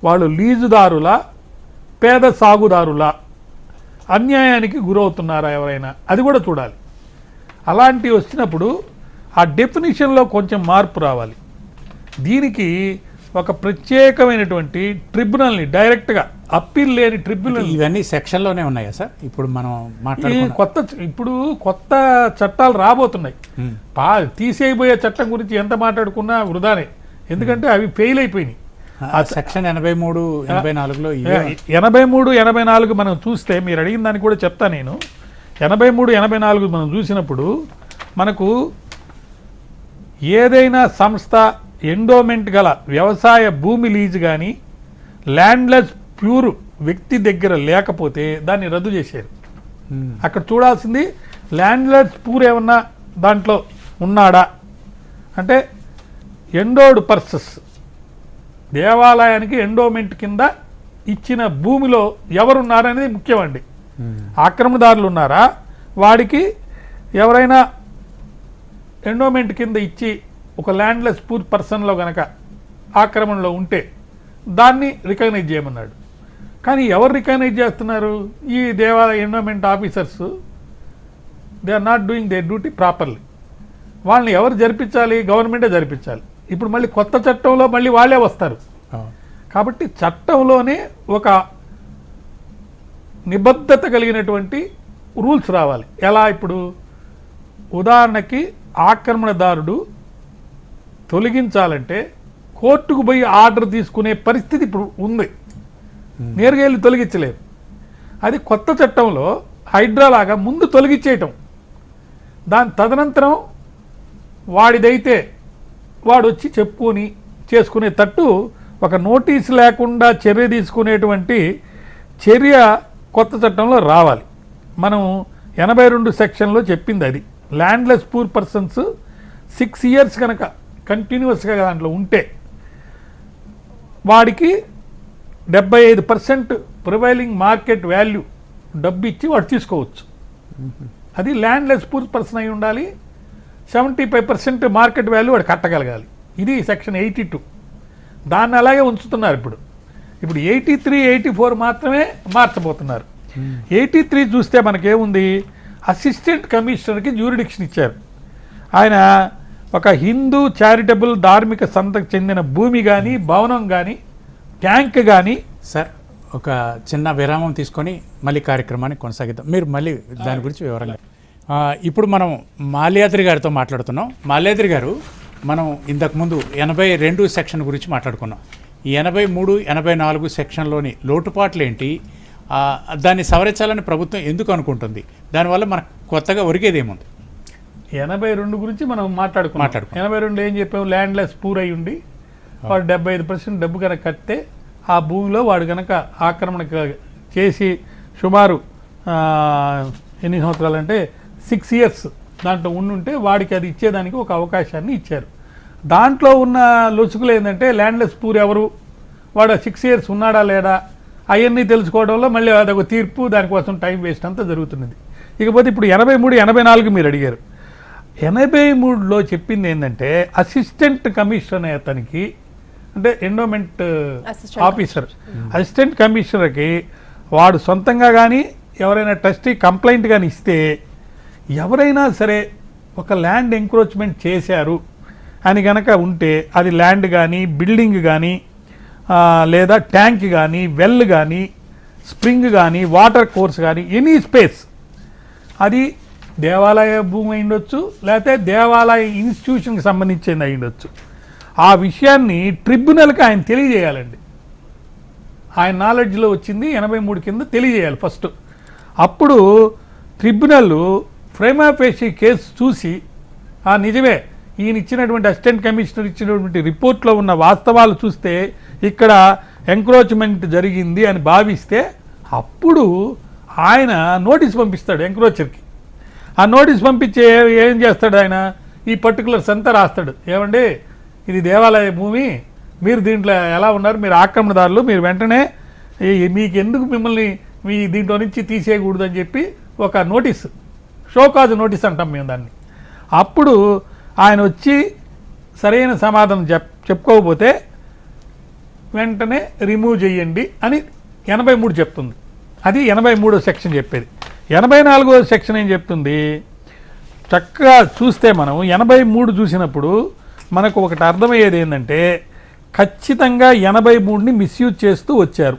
Speaker 5: వాళ్ళు లీజుదారుల, పేద సాగుదారుల అన్యాయానికి గురవుతున్నారా ఎవరైనా, అది కూడా చూడాలి. అలాంటివి వచ్చినప్పుడు ఆ డెఫినిషన్లో కొంచెం మార్పు రావాలి. దీనికి ఒక ప్రత్యేకమైనటువంటి ట్రిబ్యునల్ని డైరెక్ట్గా అప్పీల్ లేని ట్రిబ్యునల్,
Speaker 1: ఇవన్నీ సెక్షన్లోనే ఉన్నాయా సార్? ఇప్పుడు మనం
Speaker 5: ఇప్పుడు కొత్త చట్టాలు రాబోతున్నాయి. తీసేయబోయే చట్టం గురించి ఎంత మాట్లాడుకున్నా వృధానే, ఎందుకంటే అవి ఫెయిల్ అయిపోయినాయి.
Speaker 1: సెక్షన్ 83, 84లో
Speaker 5: 83, 84 మనం చూస్తే మీరు అడిగిన దానికి కూడా చెప్తా నేను. 83, 84 మనం చూసినప్పుడు మనకు ఏదైనా సంస్థ ఎండోమెంట్ గల వ్యవసాయ భూమి లీజు కానీ ల్యాండ్లెస్ ప్యూర్ వ్యక్తి దగ్గర లేకపోతే దాన్ని రద్దు చేశారు. అక్కడ చూడాల్సింది ల్యాండ్లెస్ ప్యూర్ ఏమన్నా దాంట్లో ఉన్నాడా అంటే ఎండోడ్ పర్సస్, దేవాలయానికి ఎండోమెంట్ కింద ఇచ్చిన భూమిలో ఎవరున్నారనేది ముఖ్యమండి. ఆక్రమణదారులు ఉన్నారా, వాడికి ఎవరైనా ఎండోమెంట్ కింద ఇచ్చి ఒక ల్యాండ్లెస్ పూర్ పర్సన్లో కనుక ఆక్రమణలో ఉంటే దాన్ని రికగ్నైజ్ చేయమన్నాడు. కానీ ఎవరు రికగ్నైజ్ చేస్తున్నారు? ఈ దేవాలయ endowment officers. They are not doing their duty properly. వాళ్ళని ఎవరు జరిపించాలి? గవర్నమెంటే జరిపించాలి. ఇప్పుడు మళ్ళీ కొత్త చట్టంలో మళ్ళీ వాళ్ళే వస్తారు. కాబట్టి చట్టంలోనే ఒక నిబద్ధత కలిగినటువంటి రూల్స్ రావాలి. ఎలా? ఇప్పుడు ఉదాహరణకి ఆక్రమణదారుడు తొలగించాలంటే కోర్టుకు పోయి ఆర్డర్ తీసుకునే పరిస్థితి ఇప్పుడు ఉంది. నేరుగా వెళ్ళి తొలగించలేరు. అది కొత్త చట్టంలో హైడ్రా లాగా ముందు తొలగించేయటం, దాని తదనంతరం వాడిదైతే వాడు వచ్చి చెప్పుకొని చేసుకునే తట్టు ఒక నోటీస్ లేకుండా చర్య తీసుకునేటువంటి చర్య కొత్త చట్టంలో రావాలి. మనం 82 సెక్షన్లో చెప్పింది అది. ల్యాండ్లెస్ పూర్ పర్సన్స్ 6 ఇయర్స్ కనుక కంటిన్యూస్గా దాంట్లో ఉంటే వాడికి 75% ప్రివైలింగ్ మార్కెట్ వాల్యూ డబ్బు ఇచ్చి వాడు తీసుకోవచ్చు. అది ల్యాండ్లెస్ పూర్ పర్సన్ అయి ఉండాలి. 75% మార్కెట్ వాల్యూ వాడు కట్టగలగాలి. ఇది సెక్షన్ 82. దాన్ని అలాగే ఉంచుతున్నారు. ఇప్పుడు 83, 84 మాత్రమే మార్చబోతున్నారు. 83 చూస్తే మనకేముంది, అసిస్టెంట్ కమిషనర్కి జ్యూరిడిక్షన్ ఇచ్చారు. ఆయన ఒక హిందూ చారిటబుల్ ధార్మిక సంస్థకు చెందిన భూమి కానీ, భవనం కానీ, ట్యాంక్ కానీ.
Speaker 1: సార్, ఒక చిన్న విరామం తీసుకొని మళ్ళీ కార్యక్రమాన్ని కొనసాగిద్దాం. మీరు మళ్ళీ దాని గురించి వివరంగా. ఇప్పుడు మనం మాల్యాద్రి గారితో మాట్లాడుతున్నాం. మాల్యాద్రి గారు, మనం ఇంతకుముందు 82 సెక్షన్ గురించి మాట్లాడుకున్నాం. ఈ 83, 84 సెక్షన్లోని లోటుపాట్లు ఏంటి, దాన్ని సవరించాలని ప్రభుత్వం ఎందుకు అనుకుంటుంది, దానివల్ల మనకు కొత్తగా ఒరిగేది ఏముంది?
Speaker 5: 82 గురించి మనం మాట్లాడుకున్నాం. 82 ఏం చెప్పాము, ల్యాండ్లెస్ పూర్ అయి ఉండి వాడు 75% డబ్బు కనుక కడితే ఆ భూమిలో వాడు కనుక ఆక్రమణ చేసి సుమారు ఎన్ని సంవత్సరాలు అంటే 6 ఇయర్స్ దాంట్లో ఉండుంటే వాడికి అది ఇచ్చేదానికి ఒక అవకాశాన్ని ఇచ్చారు. దాంట్లో ఉన్న లొసుకులు ఏంటంటే ల్యాండ్లెస్ పూర్ ఎవరు, వాడు 6 ఇయర్స్ ఉన్నాడా లేడా అవన్నీ తెలుసుకోవడంలో మళ్ళీ అదొక తీర్పు, దానికోసం టైం వేస్ట్ అంతా జరుగుతున్నది. ఇకపోతే ఇప్పుడు 83, 84 మీరు అడిగారు. 83లో చెప్పింది ఏంటంటే అసిస్టెంట్ కమిషనర్ అతనికి, అంటే ఎండోమెంట్ ఆఫీసర్, అసిస్టెంట్ కమిషనర్కి వాడు సొంతంగా కానీ ఎవరైనా ట్రస్టీ కంప్లైంట్ కానీ ఇస్తే ఎవరైనా సరే ఒక ల్యాండ్ ఎంక్రోచ్మెంట్ చేశారు అని కనుక ఉంటే అది ల్యాండ్ కానీ, బిల్డింగ్ కానీ, లేదా ట్యాంక్ కానీ, వెల్ కానీ, స్ప్రింగ్ కానీ, వాటర్ కోర్స్ కానీ, ఎనీ స్పేస్, అది దేవాలయ భూమి అయి ఉండొచ్చు, లేకపోతే దేవాలయ ఇన్స్టిట్యూషన్కి సంబంధించింది అయి ఉండొచ్చు. ఆ విషయాన్ని ట్రిబ్యునల్కి ఆయన తెలియజేయాలండి. ఆయన నాలెడ్జ్లో వచ్చింది 83 కింద తెలియజేయాలి ఫస్ట్. అప్పుడు ట్రిబ్యునల్ ప్రైమా ఫేసి కేసు చూసి నిజమే ఈయన ఇచ్చినటువంటి అసిస్టెంట్ కమిషనర్ ఇచ్చినటువంటి రిపోర్ట్లో ఉన్న వాస్తవాలు చూస్తే ఇక్కడ ఎంక్రోచ్మెంట్ జరిగింది అని భావిస్తే అప్పుడు ఆయన నోటీస్ పంపిస్తాడు ఎంక్రోచర్కి. ఆ నోటీస్ పంపించి ఏం చేస్తాడు ఆయన, ఈ పర్టికులర్స్ అంతా రాస్తాడు. ఏమండి, ఇది దేవాలయ భూమి, మీరు దీంట్లో ఎలా ఉన్నారు, మీరు ఆక్రమణదారులు, మీరు వెంటనే మీకు ఎందుకు మిమ్మల్ని మీ దీంట్లో నుంచి తీసేయకూడదు అని చెప్పి ఒక నోటీస్, షోకాజ్ నోటీస్ అంటాం మేము దాన్ని. అప్పుడు ఆయన వచ్చి సరైన సమాధానం చెప్పుకోకపోతే వెంటనే రిమూవ్ చేయండి అని 83 చెప్తుంది. అది 83వ సెక్షన్ చెప్పేది. 84వ సెక్షన్ ఏం చెప్తుంది, చక్కగా చూస్తే మనం 83 చూసినప్పుడు మనకు ఒకటి అర్థమయ్యేది ఏంటంటే ఖచ్చితంగా 83ని మిస్యూజ్ చేస్తూ వచ్చారు.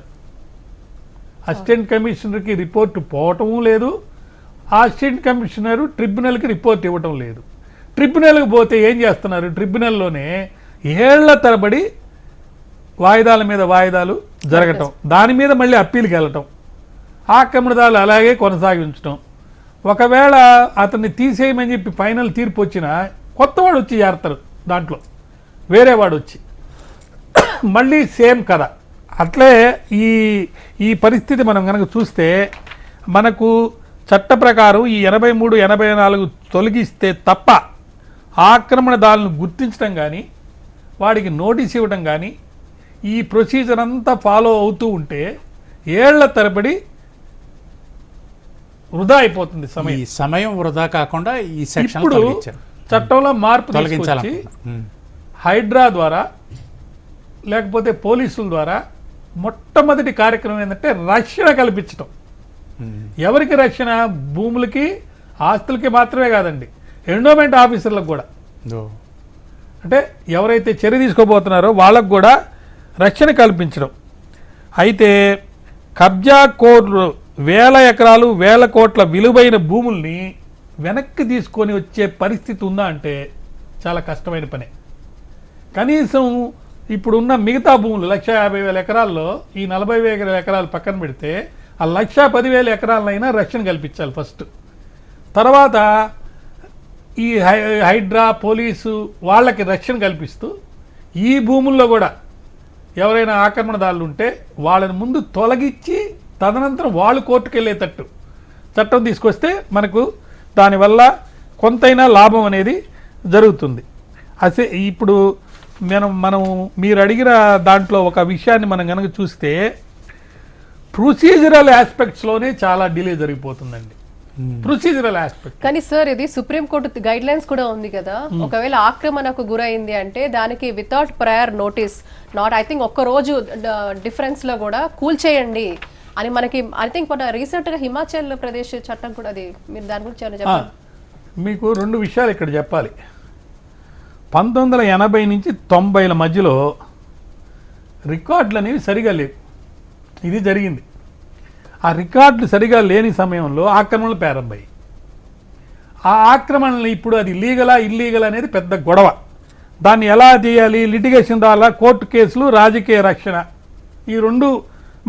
Speaker 5: అసిస్టెంట్ కమిషనర్కి రిపోర్టు పోవటము లేదు, ఆ అసిస్టెంట్ కమిషనరు ట్రిబ్యునల్కి రిపోర్ట్ ఇవ్వటం లేదు. ట్రిబ్యునల్కి పోతే ఏం చేస్తున్నారు, ట్రిబ్యునల్లోనే ఏళ్ల తరబడి వాయిదాల మీద వాయిదాలు జరగటం, దాని మీద మళ్ళీ అప్పీల్కి వెళ్ళటం, ఆక్రమణదారులు అలాగే కొనసాగించడం. ఒకవేళ అతన్ని తీసేయమని చెప్పి ఫైనల్ తీర్పు వచ్చినా కొత్తవాడు వచ్చి చేరతారు దాంట్లో, వేరే వాడు వచ్చి మళ్ళీ సేమ్ కథ. అట్లే ఈ పరిస్థితి మనం కనుక చూస్తే మనకు చట్ట ప్రకారం ఈ 83, 84 తొలగిస్తే తప్ప ఆక్రమణదారులను గుర్తించడం కానీ, వాడికి నోటీస్ ఇవ్వడం కానీ, ఈ ప్రొసీజర్ అంతా ఫాలో అవుతూ ఉంటే ఏళ్ల తరబడి వృధా అయిపోతుంది సమయం.
Speaker 1: ఈ సమయం వృధా కాకుండా ఈ సెక్షన్
Speaker 5: ఇప్పుడు చట్టంలో మార్పు తీసుకొచ్చి హైడ్రా ద్వారా లేకపోతే పోలీసుల ద్వారా మొట్టమొదటి కార్యక్రమం ఏంటంటే రక్షణ కల్పించడం. ఎవరికి రక్షణ, భూములకి ఆస్తులకి మాత్రమే కాదండి, ఎండోమెంట్ ఆఫీసర్లకు కూడా. అంటే ఎవరైతే చర్య తీసుకోబోతున్నారో వాళ్ళకు కూడా రక్షణ కల్పించడం. అయితే కబ్జా కోర్లు 1000 ఎకరాలు 1000 కోట్ల విలువైన భూముల్ని వెనక్కి తీసుకొని వచ్చే పరిస్థితి ఉందా అంటే చాలా కష్టమైన పనే. కనీసం ఇప్పుడున్న మిగతా భూములు 1,50,000 ఎకరాల్లో ఈ 40,000 ఎకరాలు పక్కన పెడితే ఆ 1,10,000 ఎకరాలైనా రక్షణ కల్పించాలి ఫస్ట్. తర్వాత ఈ హైడ్రా పోలీసు వాళ్ళకి రక్షణ కల్పిస్తూ ఈ భూముల్లో కూడా ఎవరైనా ఆక్రమణదారులు ఉంటే వాళ్ళని ముందు తొలగించి తదనంతరం వాళ్ళు కోర్టుకు వెళ్ళేటట్టు చట్టం తీసుకొస్తే మనకు దానివల్ల కొంతైనా లాభం అనేది జరుగుతుంది. అసే ఇప్పుడు మనం మీరు అడిగిన దాంట్లో ఒక విషయాన్ని మనం కనుక చూస్తే ప్రొసీజరల్ ఆస్పెక్ట్స్లోనే చాలా డిలే జరిగిపోతుందండి. ప్రొసీజరల్ ఆస్పెక్ట్
Speaker 2: కానీ సార్ ఇది సుప్రీంకోర్టు గైడ్ లైన్స్ కూడా ఉంది కదా, ఒకవేళ ఆక్రమణకు గురైంది అంటే దానికి without prior notice not I think ఒక్క రోజు డిఫరెన్స్ లో కూడా కూల్చేయండి అని మనకి ఐ థింక్ మన రీసెంట్ గా హిమాచల్ ప్రదేశ్ చట్టం కూడా అది, మీరు దాని గురించి ఏమైనా చెప్పండి.
Speaker 5: మీకు 2 విషయాలు ఇక్కడ చెప్పాలి. 1980 నుంచి 90ల మధ్యలో రికార్డులు అనేవి సరిగా లేవు. ఇది జరిగింది. ఆ రికార్డులు సరిగా లేని సమయంలో ఆక్రమణలు ప్రారంభమయ్యాయి. ఆ ఆక్రమణలు ఇప్పుడు అది లీగలా ఇల్లీగల్ అనేది పెద్ద గొడవ. దాన్ని ఎలా చేయాలి, లిటిగేషన్ ద్వారా కోర్టు కేసులు, రాజకీయ రక్షణ, ఈ 2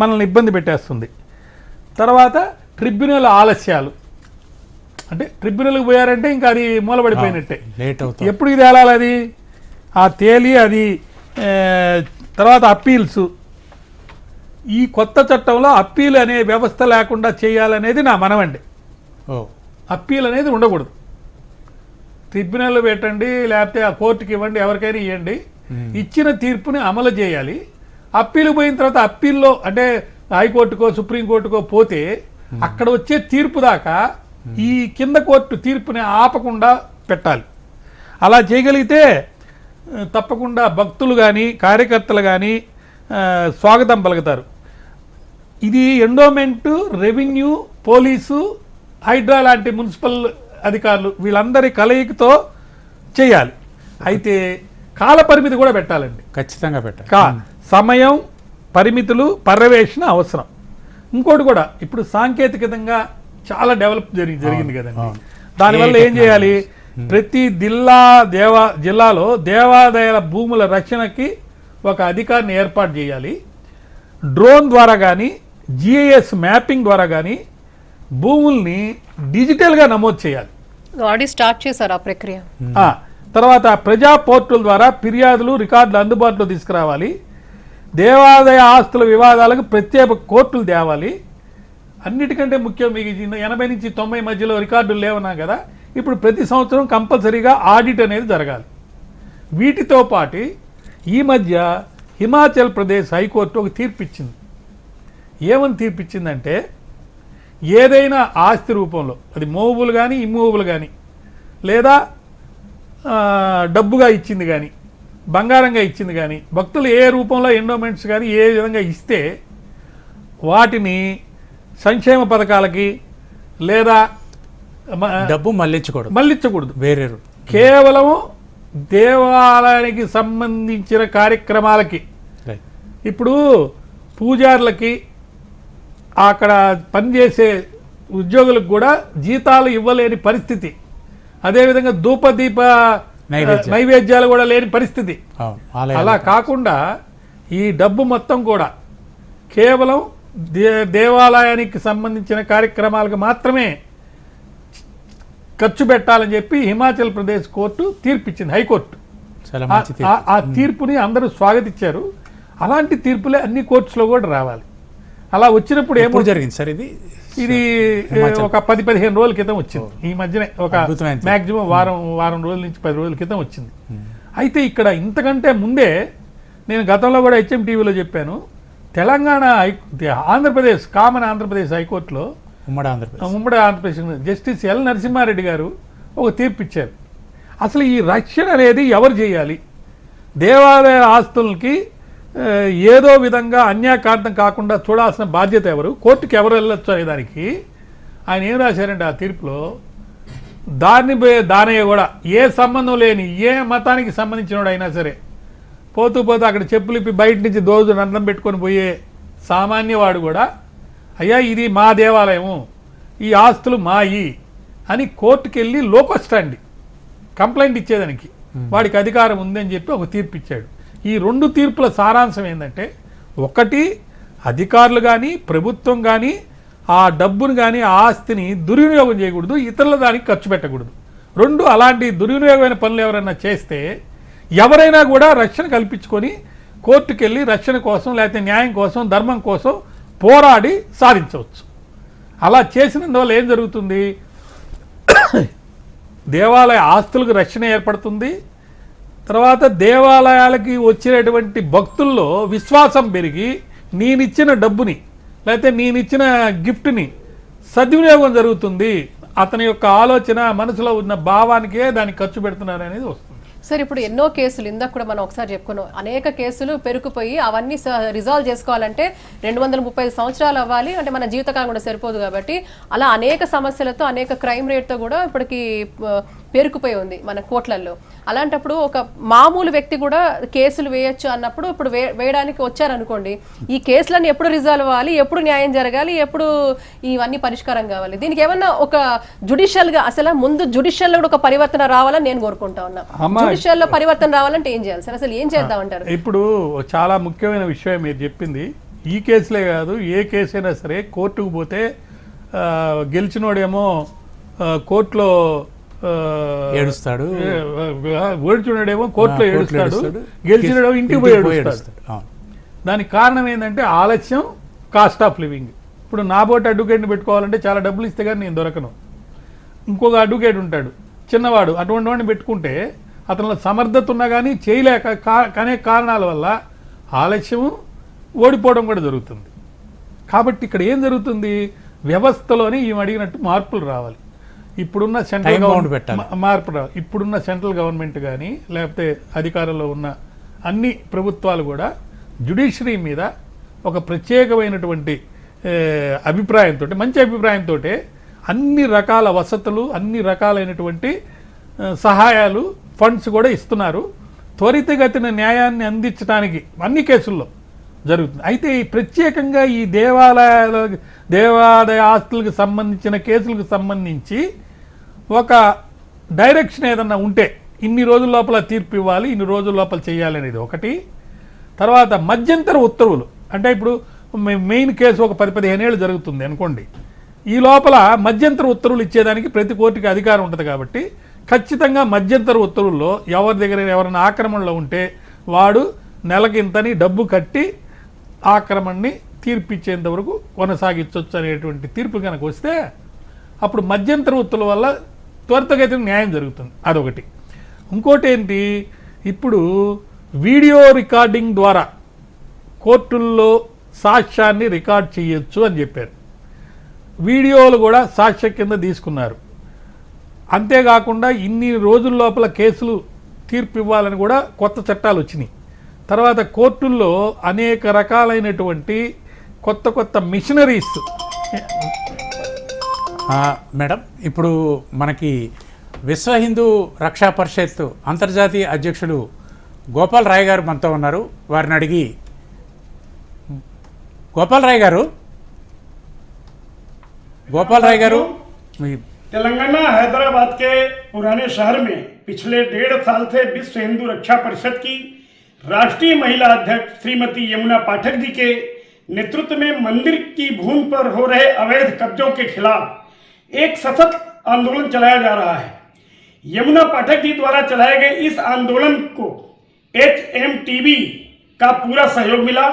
Speaker 5: మనల్ని ఇబ్బంది పెట్టేస్తుంది. తర్వాత ట్రిబ్యునల్ ఆలస్యాలు, అంటే ట్రిబ్యునల్కి పోయారంటే ఇంకా అది మూలపడిపోయినట్టే.
Speaker 1: లేట్ అవుతుంది.
Speaker 5: ఎప్పుడు ఇది తేలాలి, అది ఆ తేలి అది తర్వాత అప్పీల్స్. ఈ కొత్త చట్టంలో అప్పీల్ అనే వ్యవస్థ లేకుండా చేయాలనేది నా మనవండి. అప్పీల్ అనేది ఉండకూడదు. ట్రిబ్యునల్ పెట్టండి, లేకపోతే ఆ కోర్టుకి ఇవ్వండి, ఎవరికైనా ఇవ్వండి, ఇచ్చిన తీర్పుని అమలు చేయాలి. అప్పీలు పోయిన తర్వాత అప్పీల్లో అంటే హైకోర్టుకో సుప్రీంకోర్టుకో పోతే అక్కడ వచ్చే తీర్పు దాకా ఈ కింద కోర్టు తీర్పుని ఆపకుండా పెట్టాలి. అలా చేయగలిగితే తప్పకుండా భక్తులు కానీ కార్యకర్తలు కానీ స్వాగతం పలుకుతారు. ఇది ఎండోమెంటు, రెవెన్యూ, పోలీసు, హైడ్రా లాంటి మున్సిపల్ అధికారులు వీళ్ళందరి కలయికతో చేయాలి. అయితే కాల పరిమితి కూడా పెట్టాలండి.
Speaker 1: ఖచ్చితంగా పెట్టాలి.
Speaker 5: సమయం, పరిమితులు, పర్యవేక్షణ అవసరం. ఇంకోటి కూడా ఇప్పుడు సాంకేతికంగా చాలా డెవలప్ జరిగింది కదండి. దానివల్ల ఏం చేయాలి, ప్రతి జిల్లాలో దేవాదాయాల భూముల రక్షణకి ఒక అధికారిని ఏర్పాటు చేయాలి. డ్రోన్ ద్వారా కానీ జిఐఎస్ మ్యాపింగ్ ద్వారా కానీ భూముల్ని డిజిటల్గా నమోదు చేయాలి.
Speaker 2: ఆల్రెడీ స్టార్ట్ చేశారు ఆ ప్రక్రియ.
Speaker 5: తర్వాత ప్రజా పోర్టల్ ద్వారా ఫిర్యాదులు, రికార్డులు అందుబాటులో తీసుకురావాలి. దేవాదాయ ఆస్తుల వివాదాలకు ప్రత్యేక కోర్టులు తేవాలి. అన్నిటికంటే ముఖ్యం, మీకు 80 నుంచి 90 మధ్యలో రికార్డులు లేవన్నా కదా, ఇప్పుడు ప్రతి సంవత్సరం కంపల్సరీగా ఆడిట్ అనేది జరగాలి. వీటితో పాటు ఈ మధ్య హిమాచల్ ప్రదేశ్ హైకోర్టు ఒక తీర్పు ఇచ్చింది. ఏమని తీర్పు ఇచ్చిందంటే, ఏదైనా ఆస్తి రూపంలో అది మూవబుల్ కానీ ఇమ్మూవబుల్ కానీ లేదా డబ్బుగా ఇచ్చింది కానీ బంగారంగా ఇచ్చింది కానీ భక్తులు ఏ రూపంలో ఎండోమెంట్స్ కానీ ఏ విధంగా ఇస్తే వాటిని సంక్షేమ పథకాలకి లేదా
Speaker 1: డబ్బు మళ్ళించకూడదు. వేరే
Speaker 5: కేవలం దేవాలయానికి సంబంధించిన కార్యక్రమాలకి, ఇప్పుడు పూజారులకి, అక్కడ పనిచేసే ఉద్యోగులకు కూడా జీతాలు ఇవ్వలేని పరిస్థితి, అదేవిధంగా ధూపదీప నైవేద్యాలు కూడా లేని పరిస్థితి. అలా కాకుండా ఈ డబ్బు మొత్తం కూడా కేవలం దేవాలయానికి సంబంధించిన కార్యక్రమాలకు మాత్రమే ఖర్చు పెట్టాలని చెప్పి హిమాచల్ ప్రదేశ్ కోర్టు తీర్పిచ్చింది, హైకోర్టు. ఆ తీర్పుని అందరూ స్వాగతించారు. అలాంటి తీర్పులే అన్ని కోర్ట్స్లో కూడా రావాలి. అలా వచ్చినప్పుడు ఏమో
Speaker 1: జరిగింది సార్, ఇది
Speaker 5: ఒక 10-15 రోజుల క్రితం వచ్చింది. ఈ మధ్యనే ఒక మ్యాక్సిమం వారం రోజుల నుంచి 10 రోజుల క్రితం వచ్చింది. అయితే ఇక్కడ ఇంతకంటే ముందే నేను గతంలో కూడా HMTVలో చెప్పాను, తెలంగాణ ఆంధ్రప్రదేశ్ కామన్ ఆంధ్రప్రదేశ్ హైకోర్టులో ఉమ్మడి ఆంధ్రప్రదేశ్ జస్టిస్ ఎల్ నరసింహారెడ్డి గారు ఒక తీర్పు ఇచ్చారు. అసలు ఈ రక్షణ అనేది ఎవరు చేయాలి, దేవాలయ ఆస్తులకి ఏదో విధంగా అన్యాకార్థం కాకుండా చూడాల్సిన బాధ్యత ఎవరు, కోర్టుకి ఎవరు వెళ్ళొచ్చు అనే దానికి ఆయన ఏం రాశారంటే ఆ తీర్పులో, దానయ్య కూడా ఏ సంబంధం లేని ఏ మతానికి సంబంధించినోడు అయినా సరే పోతూ అక్కడ చెప్పులిప్పి బయట నుంచి దోజు నందం పెట్టుకొని పోయే సామాన్యవాడు కూడా, అయ్యా ఇది మా దేవాలయము, ఈ ఆస్తులు మాయి అని కోర్టుకి వెళ్ళి లోకల్ స్టాండ్ కంప్లైంట్ ఇచ్చేదానికి వాడికి అధికారం ఉందని చెప్పి ఒక తీర్పు ఇచ్చాడు. ఈ 2 తీర్పుల సారాంశం ఏంటంటే, ఒకటి అధికారులు కానీ ప్రభుత్వం కానీ ఆ డబ్బును కానీ ఆ ఆస్తిని దుర్వినియోగం చేయకూడదు, ఇతరుల దానికి ఖర్చు పెట్టకూడదు. రెండు అలాంటి దుర్వినియోగమైన పనులు ఎవరైనా చేస్తే ఎవరైనా కూడా రక్షణ కల్పించుకొని కోర్టుకు వెళ్ళి రక్షణ కోసం లేకపోతే న్యాయం కోసం ధర్మం కోసం పోరాడి సాధించవచ్చు. అలా చేసినందువల్ల ఏం జరుగుతుంది, దేవాలయ ఆస్తులకు రక్షణ ఏర్పడుతుంది. తర్వాత దేవాలయాలకి వచ్చినటువంటి భక్తుల్లో విశ్వాసం పెరిగి నేనిచ్చిన డబ్బుని లేకపోతే నేనిచ్చిన గిఫ్ట్ని సద్వినియోగం జరుగుతుంది. అతని యొక్క ఆలోచన మనసులో ఉన్న భావానికే దానికి ఖర్చు పెడుతున్నారు అనేది వస్తుంది.
Speaker 2: సార్ ఇప్పుడు ఎన్నో కేసులు ఇందాక కూడా మనం ఒకసారి చెప్పుకున్నాం, అనేక కేసులు పెరుకుపోయి అవన్నీ రిజాల్వ్ చేసుకోవాలంటే 235 సంవత్సరాలు అవ్వాలి, అంటే మన జీవితకాలం కూడా సరిపోదు. కాబట్టి అలా అనేక సమస్యలతో అనేక క్రైమ్ రేట్తో కూడా ఇప్పటికి పేరుకుపోయి ఉంది మన కోట్లల్లో. అలాంటప్పుడు ఒక మామూలు వ్యక్తి కూడా కేసులు వేయొచ్చు అన్నప్పుడు ఇప్పుడు వేయడానికి వచ్చారనుకోండి, ఈ కేసులన్నీ ఎప్పుడు రిజాల్వ్ అవ్వాలి, ఎప్పుడు న్యాయం జరగాలి, ఎప్పుడు ఇవన్నీ పరిష్కారం కావాలి? దీనికి ఏమన్నా ఒక జుడిషియల్గా అసలు ముందు జుడిషియల్లో కూడా ఒక పరివర్తన రావాలని నేను కోరుకుంటా ఉన్నా. జుడిషియల్లో పరివర్తన రావాలంటే ఏం చేయాలి సార్, అసలు ఏం చేద్దామంటారు?
Speaker 5: ఇప్పుడు చాలా ముఖ్యమైన విషయం మీరు చెప్పింది. ఈ కేసులే కాదు, ఏ కేసు అయినా సరే కోర్టుకు పోతే గెలిచినోడేమో కోర్టులో
Speaker 1: ఏడుస్తాడు,
Speaker 5: ఓడిచున్నాడేమో కోర్టులో ఏడుస్తాడు, గెలిచినాడేమో ఇంటికి పోయి ఏడుస్తాడు. దానికి కారణం ఏంటంటే ఆలస్యం, కాస్ట్ ఆఫ్ లివింగ్. ఇప్పుడు నా బోటి అడ్వకేట్ని పెట్టుకోవాలంటే చాలా డబ్బులు ఇస్తే కానీ నేను దొరకను. ఇంకొక అడ్వకేట్ ఉంటాడు చిన్నవాడు, అటువంటి వాడిని పెట్టుకుంటే అతనిలో సమర్థత ఉన్నా కానీ చేయలేక అనేక కారణాల వల్ల ఆలస్యము, ఓడిపోవడం కూడా జరుగుతుంది. కాబట్టి ఇక్కడ ఏం జరుగుతుంది, వ్యవస్థలోని ఈమె అడిగినట్టు మార్పులు రావాలి. ఇప్పుడున్న సెంట్రల్ గవర్నమెంట్ మార్పు రావాలి. ఇప్పుడున్న సెంట్రల్ గవర్నమెంట్ కానీ లేకపోతే అధికారంలో ఉన్న అన్ని ప్రభుత్వాలు కూడా జ్యుడిషియరీ మీద ఒక ప్రత్యేకమైనటువంటి అభిప్రాయంతో, మంచి అభిప్రాయంతో అన్ని రకాల వసతులు, అన్ని రకాలైనటువంటి సహాయాలు, ఫండ్స్ కూడా ఇస్తున్నారు. త్వరితగతిన న్యాయాన్ని అందించడానికి అన్ని కేసుల్లో జరుగుతుంది. అయితే ఈ ప్రత్యేకంగా ఈ దేవాలయ ఆస్తులకు సంబంధించిన కేసులకు సంబంధించి ఒక డైరెక్షన్ ఏదన్నా ఉంటే ఇన్ని రోజుల లోపల తీర్పు ఇవ్వాలి, ఇన్ని రోజుల లోపల చేయాలి అనేది ఒకటి. తర్వాత మధ్యంతర ఉత్తర్వులు, అంటే ఇప్పుడు మెయిన్ కేసు ఒక 10-15 ఏళ్ళు జరుగుతుంది అనుకోండి, ఈ లోపల మధ్యంతర ఉత్తర్వులు ఇచ్చేదానికి ప్రతి కోర్టుకి అధికారం ఉంటుంది. కాబట్టి ఖచ్చితంగా మధ్యంతర ఉత్తర్వుల్లో ఎవరి దగ్గర ఎవరైనా ఆక్రమణలో ఉంటే వాడు నెలకింతని డబ్బు కట్టి ఆక్రమణని తీర్పిచ్చేంత వరకు కొనసాగించవచ్చు అనేటువంటి తీర్పు కనుక వస్తే అప్పుడు మధ్యంతర ఉత్తర్వుల వల్ల త్వరితగతిన న్యాయం జరుగుతుంది. అదొకటి. ఇంకోటి ఏంటి, ఇప్పుడు వీడియో రికార్డింగ్ ద్వారా కోర్టుల్లో సాక్ష్యాన్ని రికార్డ్ చేయొచ్చు అని చెప్పారు. వీడియోలు కూడా సాక్ష్య కింద తీసుకున్నారు. అంతేకాకుండా ఇన్ని రోజుల లోపల కేసులు తీర్పు ఇవ్వాలని కూడా కొత్త చట్టాలు వచ్చినాయి. తర్వాత కోర్టుల్లో అనేక రకాలైనటువంటి కొత్త మిషనరీస్.
Speaker 1: మేడం, ఇప్పుడు మనకి విశ్వ హిందూ రక్షా పరిషత్ అంతర్జాతీయ అధ్యక్షులు గోపాల్ రాయ్ గారు మనతో ఉన్నారు. వారిని అడిగి, గోపాల్ రాయ్ గారు
Speaker 6: तेलंगाना हैदराबाद के पुराने शहर में पिछले 1.5 साल से विश्व हिंदू रक्षा परिषद की राष्ट्रीय महिला अध्यक्ष श्रीमती यमुना पाठक जी के नेतृत्व में मंदिर की भूमि पर हो रहे अवैध कब्जों के खिलाफ एक सतत आंदोलन चलाया जा रहा है। यमुना पाठक जी द्वारा चलाए गए इस आंदोलन को HMTV का पूरा सहयोग मिला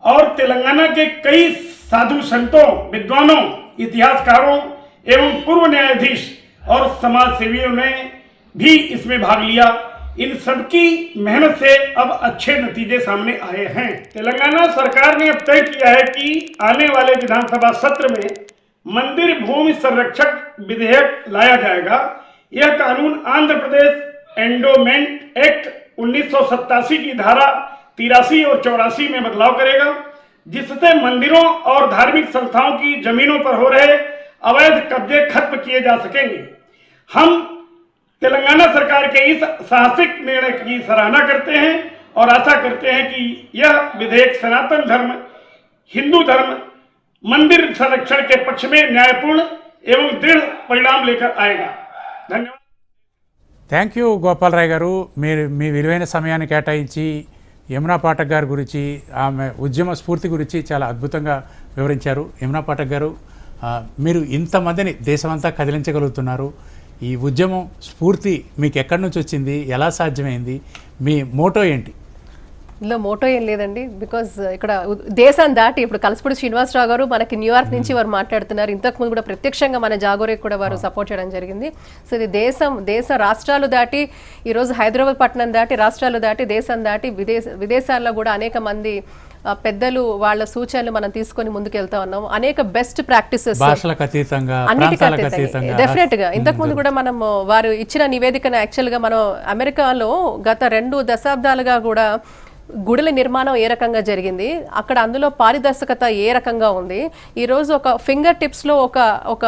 Speaker 6: और तेलंगाना के कई साधु संतों, विद्वानों, इतिहासकारों एवं पूर्व न्यायाधीश और समाज सेवियों ने भी इसमें भाग लिया। इन सबकी मेहनत से अब अच्छे नतीजे सामने आए हैं। तेलंगाना सरकार ने अब तय किया है कि आने वाले विधानसभा सत्र में मंदिर भूमि संरक्षक विधेयक लाया जाएगा। यह कानून आंध्र प्रदेश एंडोमेंट एक्ट 1987 की धारा 83 और 84 में बदलाव करेगा, जिससे मंदिरों और धार्मिक संस्थाओं की जमीनों पर हो रहे अवैध कब्जे खत्म किए जा सकेंगे। हम तेलंगाना सरकार के इस साहसिक निर्णय की सराहना करते हैं और आशा करते हैं कि यह विधेयक सनातन धर्म, हिंदू धर्म, मंदिर संरक्षण के पक्ष में न्यायपूर्ण एवं दृढ़ परिणाम लेकर आएगा। धन्यवाद।
Speaker 1: థ్యాంక్ యూ గోపాల్ రాయ్ గారు, మీరు మీ విలువైన సమయాన్ని కేటాయించి యమునా పాఠక్ గారి గురించి, ఆమె ఉద్యమ స్ఫూర్తి గురించి చాలా అద్భుతంగా వివరించారు. యమునా పాఠక్ గారు, మీరు ఇంతమందిని దేశమంతా కదిలించగలుగుతున్నారు. ఈ ఉద్యమం స్ఫూర్తి మీకు ఎక్కడి నుంచి వచ్చింది, ఎలా సాధ్యమైంది, మీ మోటో ఏంటి?
Speaker 2: ఇందులో మోటో ఏం లేదండి, బికాజ్ ఇక్కడ దేశాన్ని దాటి ఇప్పుడు కలసపూడి శ్రీనివాసరావు గారు మనకి న్యూయార్క్ నుంచి వారు మాట్లాడుతున్నారు. ఇంతకుముందు కూడా ప్రత్యక్షంగా మన జాగోరేకి కూడా వారు సపోర్ట్ చేయడం జరిగింది. సో ఇది దేశ రాష్ట్రాలు దాటి ఈరోజు హైదరాబాద్ పట్టణం దాటి రాష్ట్రాలు దాటి దేశం దాటి విదేశాల్లో కూడా అనేక మంది పెద్దలు వాళ్ళ సూచనలు మనం తీసుకొని ముందుకు వెళ్తా ఉన్నాం. అనేక బెస్ట్ ప్రాక్టీసెస్
Speaker 1: భాషలకు అతీతంగా, ప్రాంతాలకు అతీతంగా
Speaker 2: డెఫినెట్ గా ఇంతకు ముందు కూడా మనం వారు ఇచ్చిన నివేదికను యాక్చువల్ గా మనం అమెరికాలో గత 2 దశాబ్దాలుగా కూడా గుడుల నిర్మాణం ఏ రకంగా జరిగింది, అక్కడ అందులో పారదర్శకత ఏ రకంగా ఉంది, ఈరోజు ఒక ఫింగర్ టిప్స్లో ఒక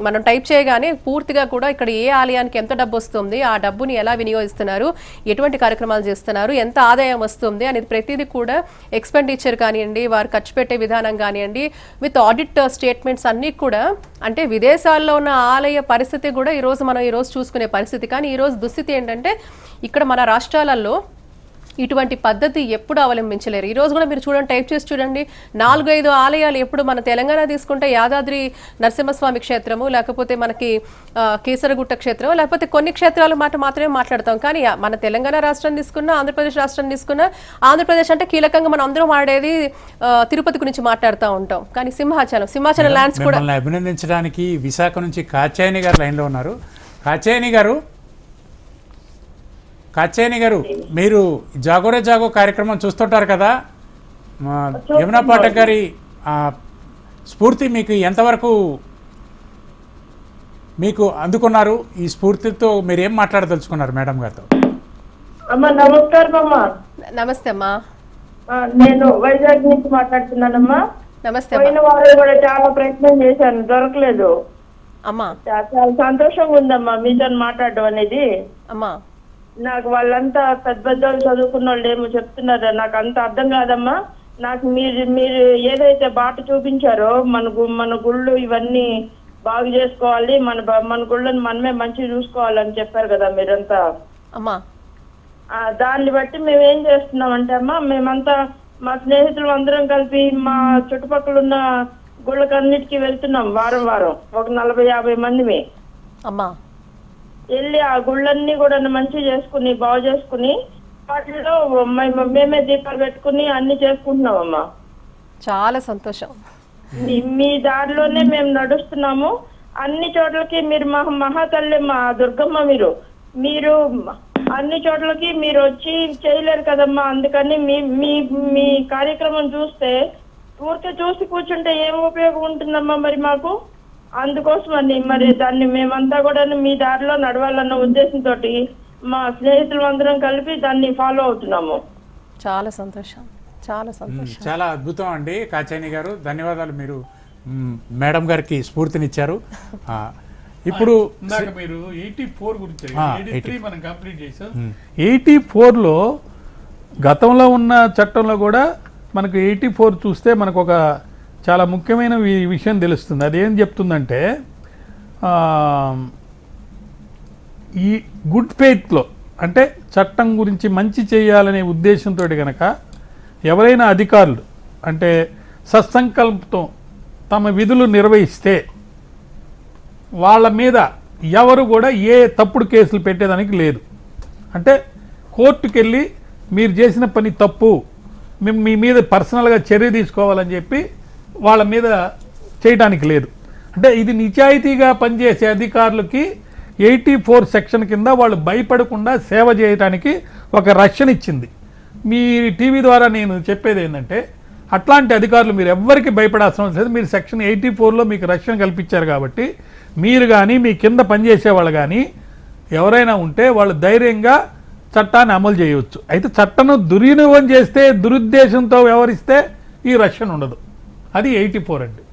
Speaker 2: మనం టైప్ చేయగానే పూర్తిగా కూడా ఇక్కడ ఏ ఆలయానికి ఎంత డబ్బు వస్తుంది, ఆ డబ్బుని ఎలా వినియోగిస్తున్నారు, ఎటువంటి కార్యక్రమాలు చేస్తున్నారు, ఎంత ఆదాయం వస్తుంది అనేది ప్రతిదీ కూడా ఎక్స్పెండిచర్ కానివ్వండి, వారు ఖర్చు పెట్టే విధానం కానివ్వండి, విత్ ఆడిట్ స్టేట్మెంట్స్ అన్నీ కూడా. అంటే విదేశాల్లో ఉన్న ఆలయ పరిస్థితి కూడా మనం ఈరోజు చూసుకునే పరిస్థితి. కానీ ఈరోజు దుస్థితి ఏంటంటే ఇక్కడ మన రాష్ట్రాలలో ఇటువంటి పద్ధతి ఎప్పుడు అవలంబించలేరు. ఈరోజు కూడా మీరు చూడండి, టైప్ చేసి చూడండి, 4-5 ఆలయాలు ఎప్పుడు మన తెలంగాణ తీసుకుంటే యాదాద్రి నరసింహస్వామి క్షేత్రము, లేకపోతే మనకి కేసరగుట్ట క్షేత్రం, లేకపోతే కొన్ని క్షేత్రాల మాత్రమే మాట్లాడతాం. కానీ మన తెలంగాణ రాష్ట్రం తీసుకున్నా, ఆంధ్రప్రదేశ్ రాష్ట్రం తీసుకున్నా, ఆంధ్రప్రదేశ్ అంటే కీలకంగా మనం అందరం వాడేది తిరుపతి గురించి మాట్లాడుతూ ఉంటాం. కానీ సింహాచలం ల్యాండ్స్ కూడా.
Speaker 1: అభినందించడానికి విశాఖ నుంచి కాచాయని గారు లైన్లో ఉన్నారు. కాచాయని గారు, మీరు జాగోరే జాగో కార్యక్రమం చూస్తుంటారు కదా, యమునా పాఠక్ గారి స్ఫూర్తి మీకు ఎంతవరకు అందుకున్నారు? ఈ స్ఫూర్తితో మీరు ఏం మాట్లాడదలుచుకున్నారు మేడం గారితో?
Speaker 7: అమ్మా నమస్కారం అమ్మా.
Speaker 2: నమస్తే అమ్మా.
Speaker 7: నేను వైజాగ్ నుంచి మాట్లాడుతున్నానమ్మా.
Speaker 2: నమస్తే.
Speaker 7: పోయిన వారు కూడా చాలా ప్రయత్నం చేశాను, దొరకలేదు
Speaker 2: అమ్మా.
Speaker 7: చాలా సంతోషంగా ఉందమ్మా మీతో మాట్లాడడం అనేది.
Speaker 2: అమ్మా
Speaker 7: నాకు వాళ్ళంతా పెద్ద చదువుకున్న వాళ్ళు ఏమో చెప్తున్నారు, నాకు అంత అర్థం కాదమ్మా. నాకు మీరు ఏదైతే బాట చూపించారో మన గుళ్ళు ఇవన్నీ బాగు చేసుకోవాలి, మన గుళ్ళని మనమే మంచిగా చూసుకోవాలని చెప్పారు కదా మీరంతా
Speaker 2: అమ్మా.
Speaker 7: దాన్ని బట్టి మేము ఏం చేస్తున్నామంటే అమ్మా, మేమంతా మా స్నేహితులు అందరం కలిపి మా చుట్టుపక్కల ఉన్న గుళ్ళకన్నిటికీ వెళ్తున్నాం వారం ఒక 40-50 మందిమి
Speaker 2: అమ్మా.
Speaker 7: వెళ్ళి ఆ గుళ్ళన్నీ కూడా మంచిగా చేసుకుని బాగు చేసుకుని వాటిలో మేమే దీపాలు పెట్టుకుని అన్ని చేసుకుంటున్నామమ్మా.
Speaker 2: చాలా సంతోషం.
Speaker 7: మీ దారిలోనే మేము నడుస్తున్నాము. అన్ని చోట్లకి మీరు మహాతల్లి మా దుర్గమ్మ, మీరు అన్ని చోట్లకి మీరు వచ్చి చేయలేరు కదమ్మా. అందుకని మీ కార్యక్రమం చూస్తే ఊరికే చూసి కూర్చుంటే ఏం ఉపయోగం ఉంటుందమ్మా మరి మాకు. అందుకోసమని మరి దాన్ని మేమంతా కూడా మీ దారిలో నడవాలన్న ఉద్దేశంతో మా స్నేహితులు అందరం కలిపి దాన్ని ఫాలో అవుతున్నాము.
Speaker 2: చాలా సంతోషం, చాలా సంతోషం.
Speaker 1: చాలా అద్భుతం అండి కాచాయని గారు, ధన్యవాదాలు. మీరు మేడం గారికి స్ఫూర్తినిచ్చారు. ఇప్పుడు
Speaker 5: మీరు 84 గురించి 83 మనం కంప్లీట్ చేసాం. 84లో గతంలో ఉన్న చట్టంలో కూడా మనకు 84 చూస్తే మనకు ఒక చాలా ముఖ్యమైన విషయం తెలుస్తుంది. అదేం చెప్తుందంటే ఈ గుడ్ ఫెయిత్లో, అంటే చట్టం గురించి మంచి చేయాలనే ఉద్దేశంతో కనుక ఎవరైనా అధికారులు అంటే సత్సంకల్పంతో తమ విధులు నిర్వహిస్తే వాళ్ళ మీద ఎవరు కూడా ఏ తప్పుడు కేసులు పెట్టేదానికి లేదు. అంటే కోర్టుకు వెళ్ళి మీరు చేసిన పని తప్పు, మేము మీ మీద పర్సనల్గా చర్య తీసుకోవాలని చెప్పి వాళ్ళ మీద చేయడానికి లేదు. అంటే ఇది నిజాయితీగా పనిచేసే అధికారులకి 84 సెక్షన్ కింద వాళ్ళు భయపడకుండా సేవ చేయడానికి ఒక రక్షణ ఇచ్చింది. మీ టీవీ ద్వారా నేను చెప్పేది ఏంటంటే, అట్లాంటి అధికారులు మీరు ఎవ్వరికి భయపడాల్సిన అవసరం లేదు. మీరు సెక్షన్ 84లో మీకు రక్షణ కల్పించారు కాబట్టి మీరు కానీ మీ కింద పనిచేసే వాళ్ళు కానీ ఎవరైనా ఉంటే వాళ్ళు ధైర్యంగా చట్టాన్ని అమలు చేయవచ్చు. అయితే చట్టను దుర్వినియోగం చేస్తే, దురుద్దేశంతో వ్యవహరిస్తే ఈ రక్షణ ఉండదు. అది 84 అండి.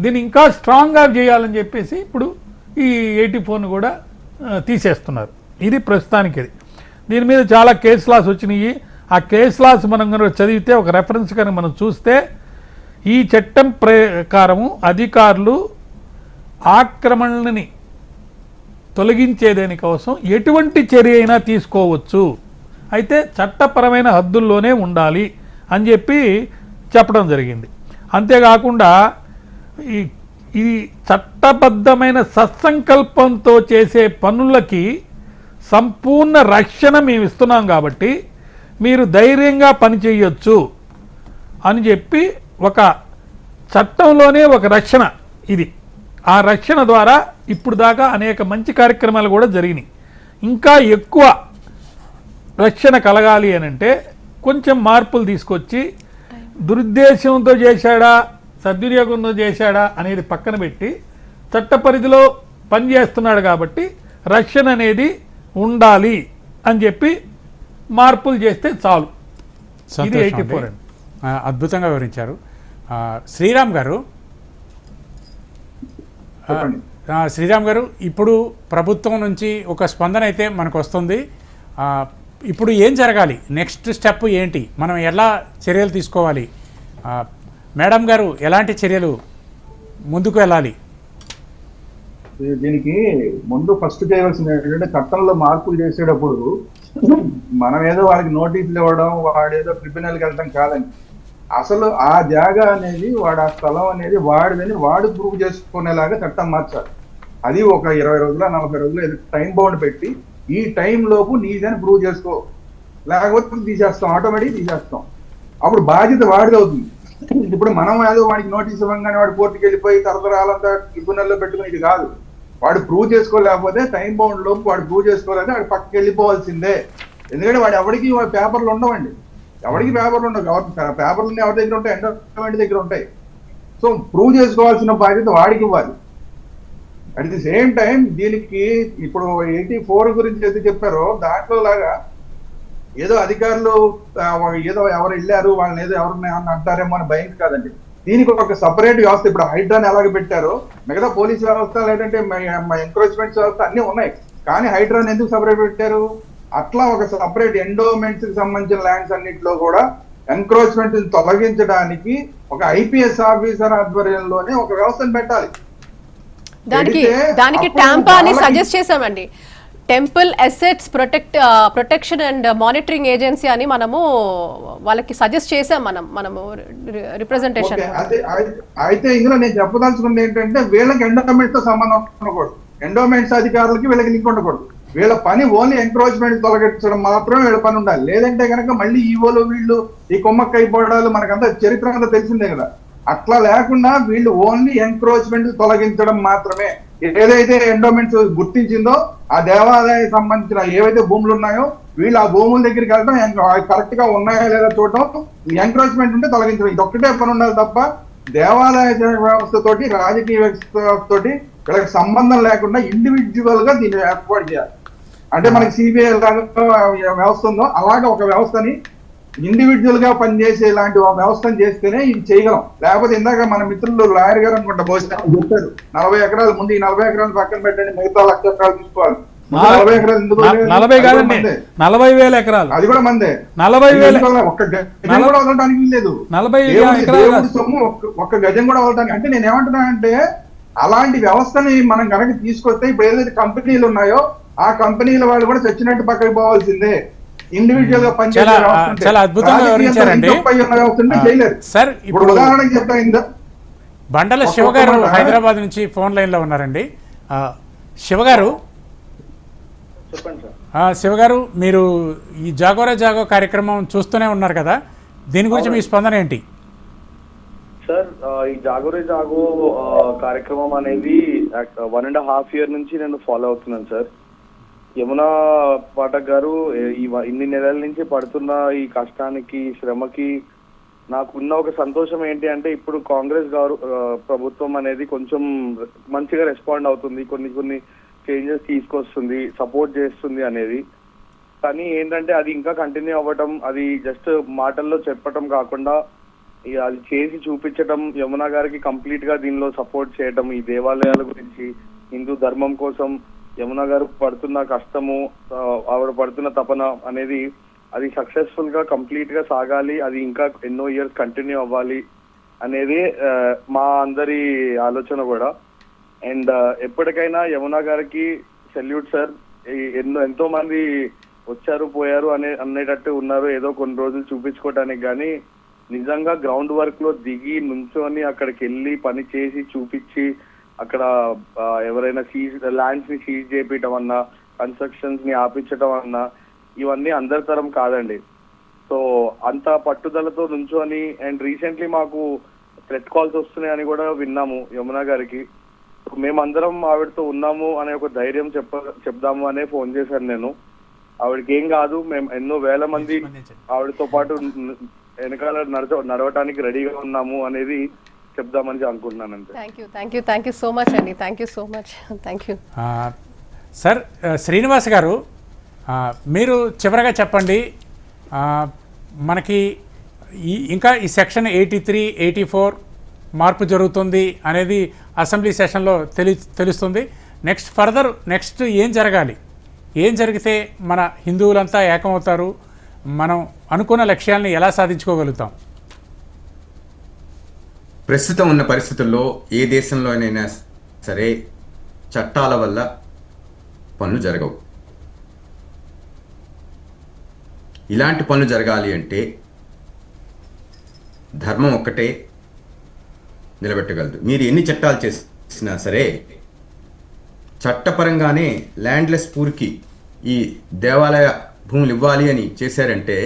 Speaker 5: దీన్ని ఇంకా స్ట్రాంగ్గా చేయాలని చెప్పేసి ఇప్పుడు ఈ 84ను కూడా తీసేస్తున్నారు. ఇది ప్రస్తుతానికి. దీని మీద చాలా కేస్ లాస్ వచ్చినాయి. ఆ కేస్ లాస్ మనం కనుక చదివితే, ఒక రెఫరెన్స్ కనుక మనం చూస్తే, ఈ చట్టం ప్రకారము అధికారులు ఆక్రమణని తొలగించేదాని కోసం ఎటువంటి చర్య అయినా తీసుకోవచ్చు, అయితే చట్టపరమైన హద్దుల్లోనే ఉండాలి అని చెప్పి చెప్పడం జరిగింది. అంతేకాకుండా ఈ ఇది చట్టబద్ధమైన సత్సంకల్పంతో చేసే పనులకి సంపూర్ణ రక్షణ మేము ఇస్తున్నాం కాబట్టి మీరు ధైర్యంగా పనిచేయొచ్చు అని చెప్పి ఒక చట్టంలోనే ఒక రక్షణ ఇది. ఆ రక్షణ ద్వారా ఇప్పుడు దాకా అనేక మంచి కార్యక్రమాలు కూడా జరిగినాయి. ఇంకా ఎక్కువ రక్షణ కలగాలి అని అంటే కొంచెం మార్పులు తీసుకొచ్చి దురుద్దేశంతో చేశాడా సద్వినియోగంతో చేశాడా అనేది పక్కన పెట్టి చట్ట పరిధిలో పనిచేస్తున్నాడు కాబట్టి రక్షణ అనేది ఉండాలి అని చెప్పి మార్పులు చేస్తే చాలు. ఇది
Speaker 1: సంతోషం
Speaker 5: 84
Speaker 1: అండి. అద్భుతంగా వివరించారు. శ్రీరామ్ గారు,
Speaker 4: చెప్పండి.
Speaker 1: శ్రీరామ్ గారు, ఇప్పుడు ప్రభుత్వం నుంచి ఒక స్పందన అయితే మనకు వస్తుంది. ఇప్పుడు ఏం జరగాలి, నెక్స్ట్ స్టెప్ ఏంటి, మనం ఎలా చర్యలు తీసుకోవాలి, మేడం గారు ఎలాంటి చర్యలు ముందుకు వెళ్ళాలి?
Speaker 4: దీనికి ముందు ఫస్ట్ చేయవలసింది ఏంటంటే చట్టంలో మార్పులు చేసేటప్పుడు మనం ఏదో వాడికి నోటీసులు ఇవ్వడం, వాడేదో ట్రిబ్యునల్కి వెళ్ళడం కాదండి. అసలు ఆ జాగా అనేది వాడు ఆ స్థలం అనేది వాడిదని వాడు ప్రూవ్ చేసుకునేలాగా చట్టం మార్చాలి. అది ఒక 20 రోజుల 40 రోజులు టైం బౌండ్ పెట్టి ఈ టైం లోపు నీదని ప్రూవ్ చేసుకో, లేకపోతే తీసేస్తాం, ఆటోమేటిక్ తీసేస్తాం. అప్పుడు బాధ్యత వాడిది అవుతుంది. ఇప్పుడు మనం ఏదో వాడికి నోటీస్ ఇవ్వగానే వాడు కోర్టుకి వెళ్ళిపోయి తరతరాలంతా ట్రిబ్యునల్లో పెట్టుకునేది కాదు. వాడు ప్రూవ్ చేసుకోలేకపోతే టైం బౌండ్ లోపు వాడు ప్రూవ్ చేసుకోలేకపోతే వాడు పక్కకి వెళ్ళిపోవాల్సిందే. ఎందుకంటే వాడు ఎవరికి పేపర్లు ఉండవండి, ఎవరికి పేపర్లు ఉండవు. పేపర్లు ఎవరి దగ్గర ఉంటాయి, ఎండోమెంట్ దగ్గర ఉంటాయి. సో ప్రూవ్ చేసుకోవాల్సిన బాధ్యత వాడికి ఇవ్వాలి. అట్ ది సేమ్ టైం దీనికి ఇప్పుడు 84 గురించి ఏది చెప్పారో దాంట్లో లాగా ఏదో అధికారులు ఏదో ఎవరు వెళ్ళారు వాళ్ళని ఏదో ఎవరిని అంటారేమో అని భయం కాదండి. దీనికి ఒక సపరేట్ వ్యవస్థ, ఇప్పుడు హైడ్రాని ఎలాగ పెట్టారో మిగతా పోలీస్ వ్యవస్థ లేదంటే ఎంక్రోచ్మెంట్ వ్యవస్థ అన్నీ ఉన్నాయి, కానీ హైడ్రాని ఎందుకు సపరేట్ పెట్టారు? అట్లా ఒక సపరేట్ ఎండోమెంట్స్ కి సంబంధించిన ల్యాండ్స్ అన్నింటిలో కూడా ఎంక్రోచ్మెంట్ తొలగించడానికి ఒక ఐపీఎస్ ఆఫీసర్ ఆధ్వర్యంలోనే ఒక వ్యవస్థను పెట్టాలి.
Speaker 2: దానికి టాంపా అని సజెస్ట్ చేసామండి. Temple assets protection and monitoring agency అని మనము వాళ్ళకి సజెస్ట్ చేసాం. మనము రిప్రజెంటేషన్.
Speaker 4: అయితే ఇందులో నేను చెప్పదలుచుకుంది ఏంటంటే వీళ్ళకి ఎండోమెంట్స్ తో సంబంధం ఉండకూడదు, ఎండోమెంట్స్ అధికారులకి వీళ్ళకి లింక్ ఉండకూడదు. వీళ్ళ పని ఓన్లీ ఎంక్రోచ్మెంట్ తొలగించడం మాత్రమే వీళ్ళ పని ఉండాలి. లేదంటే కనుక మళ్ళీ ఈవోలు వీళ్ళు ఈ కొమ్మక్కైపోవడాలు మనకంతా చరిత్ర అంతా తెలిసిందే కదా. అట్లా లేకుండా వీళ్ళు ఓన్లీ ఎంక్రోచ్మెంట్ తొలగించడం మాత్రమే. ఏదైతే ఎండోమెంట్స్ గుర్తించిందో ఆ దేవాలయానికి సంబంధించిన ఏవైతే భూములు ఉన్నాయో వీళ్ళు ఆ భూముల దగ్గరికి వెళ్ళడం, కరెక్ట్ గా ఉన్నాయా లేదా చూడటం, ఎంక్రోచ్మెంట్ ఉంటే తొలగించడం, ఇది ఒక్కటే పని ఉండాలి తప్ప దేవాలయ వ్యవస్థతోటి రాజకీయ వ్యవస్థతోటి వీళ్ళకి సంబంధం లేకుండా ఇండివిజువల్ గా దీన్ని ఏర్పాటు చేయాలి. అంటే మనకి సిబిఐ వ్యవస్థ ఉందో అలాగే ఒక వ్యవస్థని ఇండివిజువల్ గా పనిచేసే ఇలాంటి ఒక వ్యవస్థను చేస్తేనే ఇది చేయగలం. లేకపోతే ఇందాక మన మిత్రులు లాయర్ గారు అనుకుంటా బహుశా చెప్పారు 40 ఎకరాలు ముందు ఈ 40 ఎకరాలు పక్కన పెట్టండి, మిగతా 1,00,000 ఎకరాలు తీసుకోవాలి. 40 ఎకరాలు ఎందుకు?
Speaker 5: 40 కాదండి, 40,000 ఎకరాలు.
Speaker 4: అది కూడా మందే.
Speaker 5: 40,000
Speaker 4: ఒక్క గజం కూడా వదలడానికి లేదు.
Speaker 5: 40,000 ఎకరాలు
Speaker 4: సొమ్ము ఒక్క గజం కూడా వదలడానికి. అంటే నేను ఏమంటున్నానంటే అలాంటి వ్యవస్థని మనం కనుక తీసుకొస్తే ఇప్పుడు ఏదైతే కంపెనీలు ఉన్నాయో ఆ కంపెనీల వాళ్ళు కూడా చచ్చినట్టు పక్కకి పోవాల్సిందే. ఇండివిజువల్ గా
Speaker 1: చాలా అద్భుతంగా వివరించారండి సార్. ఇప్పుడు
Speaker 4: ఉదాహరణకి చెప్తా,
Speaker 1: బండల శివగారు హైదరాబాద్ నుంచి ఫోన్ లైన్ లో ఉన్నారండి. శివగారు, శివగారు, మీరు ఈ జాగోరా జాగో కార్యక్రమం చూస్తూనే ఉన్నారు కదా, దీని గురించి మీ స్పందన ఏంటి?
Speaker 8: సార్, ఈ జాగోరే జాగో కార్యక్రమం అనేది 1.5 year నుంచి నేను ఫాలో అవుతున్నాను సార్. యమునా పాఠక్ గారు ఇన్ని నెలల నుంచి పడుతున్న ఈ కష్టానికి శ్రమకి నాకున్న ఒక సంతోషం ఏంటి అంటే ఇప్పుడు కాంగ్రెస్ ప్రభుత్వం అనేది కొంచెం మంచిగా రెస్పాండ్ అవుతుంది, కొన్ని చేంజెస్ తీసుకొస్తుంది, సపోర్ట్ చేస్తుంది అనేది. కానీ ఏంటంటే అది ఇంకా కంటిన్యూ అవ్వటం, అది జస్ట్ మాటల్లో చెప్పటం కాకుండా అది చేసి చూపించటం, యమునా గారికి కంప్లీట్ గా దీనిలో సపోర్ట్ చేయటం, ఈ దేవాలయాల గురించి, హిందూ ధర్మం కోసం యమునా గారు పడుతున్న కష్టము, ఆవిడ పడుతున్న తపన అనేది అది సక్సెస్ఫుల్ గా కంప్లీట్ గా సాగాలి, అది ఇంకా ఎన్నో ఇయర్స్ కంటిన్యూ అవ్వాలి అనేది మా అందరి ఆలోచన కూడా. అండ్ ఎప్పటికైనా యమునా గారికి సెల్యూట్ సార్. ఎంతో మంది వచ్చారు పోయారు అనేటట్టు ఉన్నారు, ఏదో కొన్ని రోజులు చూపించుకోవటానికి. కానీ నిజంగా గ్రౌండ్ వర్క్ లో దిగి నుంచొని అక్కడికి వెళ్ళి పని చేసి చూపించి అక్కడ ఎవరైనా ల్యాండ్స్ ని సీజ్ చేపించడం అన్నా, కన్స్ట్రక్షన్స్ ని ఆపించడం అన్నా ఇవన్నీ అందరి తరం కాదండి. సో అంత పట్టుదలతో నుంచొని, అండ్ రీసెంట్లీ మాకు థ్రెట్ కాల్స్ వస్తున్నాయని కూడా విన్నాము యమున గారికి. మేమందరం ఆవిడతో ఉన్నాము అనే ఒక ధైర్యం చెప్దాము అనే ఫోన్ చేశాను నేను. ఆవిడకి ఏం కాదు, మేము ఎన్నో వేల మంది ఆవిడతో పాటు వెనకాల నడవటానికి రెడీగా ఉన్నాము అనేది చెప్దామని అనుకుంటున్నాను అంతే.
Speaker 2: థ్యాంక్ యూ సో మచ్ అండి. Thank you so much. Thank you
Speaker 1: sir. Srinivas గారు, మీరు చివరగా చెప్పండి, మనకి ఇంకా ఈ సెక్షన్ 83, 84 మార్పు జరుగుతుంది అనేది అసెంబ్లీ సెషన్లో తెలుస్తుంది. నెక్స్ట్ ఏం జరగాలి, ఏం జరిగితే మన హిందువులంతా ఏకమవుతారు, మనం అనుకున్న లక్ష్యాలను ఎలా సాధించుకోగలుగుతాం?
Speaker 3: ప్రస్తుతం ఉన్న పరిస్థితుల్లో ఏ దేశంలోనైనా సరే చట్టాల వల్ల పనులు జరగవు. ఇలాంటి పనులు జరగాలి అంటే ధర్మం ఒక్కటే నిలబెట్టగలదు. మీరు ఎన్ని చట్టాలు చేసినా సరే చట్టపరంగానే ల్యాండ్లెస్ పూర్కి ఈ దేవాలయ భూములు ఇవ్వాలి అని చేశారంటే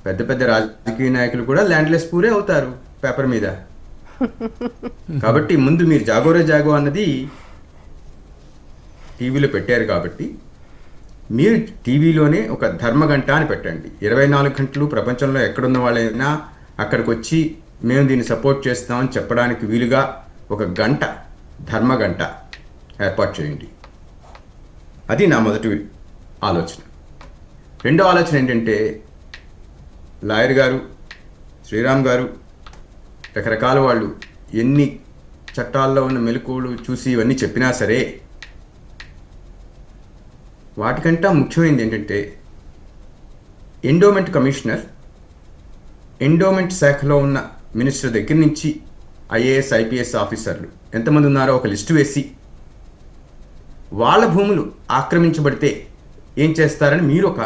Speaker 3: పెద్ద పెద్ద రాజకీయ నాయకులు కూడా ల్యాండ్లెస్ పూరే అవుతారు పేపర్ మీద. కాబట్టి ముందు మీరు జాగోరే జాగో అన్నది టీవీలో పెట్టారు కాబట్టి మీరు టీవీలోనే ఒక ధర్మగంట అని పెట్టండి. 24 గంటలు ప్రపంచంలో ఎక్కడున్న వాళ్ళైనా అక్కడికి వచ్చి మేము దీన్ని సపోర్ట్ చేస్తామని చెప్పడానికి వీలుగా ఒక గంట, ధర్మగంట ఏర్పాటు చేయండి. అది నా మొదటి ఆలోచన. రెండో ఆలోచన ఏంటంటే, లాయర్ గారు, శ్రీరామ్ గారు, రకరకాల వాళ్ళు ఎన్ని చట్టాల్లో ఉన్న మెలకువలు చూసి ఇవన్నీ చెప్పినా సరే వాటికంటే ముఖ్యమైనది ఏంటంటే ఎండోమెంట్ కమిషనర్, ఎండోమెంట్ శాఖలో ఉన్న మినిస్టర్ దగ్గర నుంచి ఐఏఎస్, ఐపీఎస్ ఆఫీసర్లు ఎంతమంది ఉన్నారో ఒక లిస్టు వేసి వాళ్ళ భూములు ఆక్రమించబడితే ఏం చేస్తారని మీరు ఒక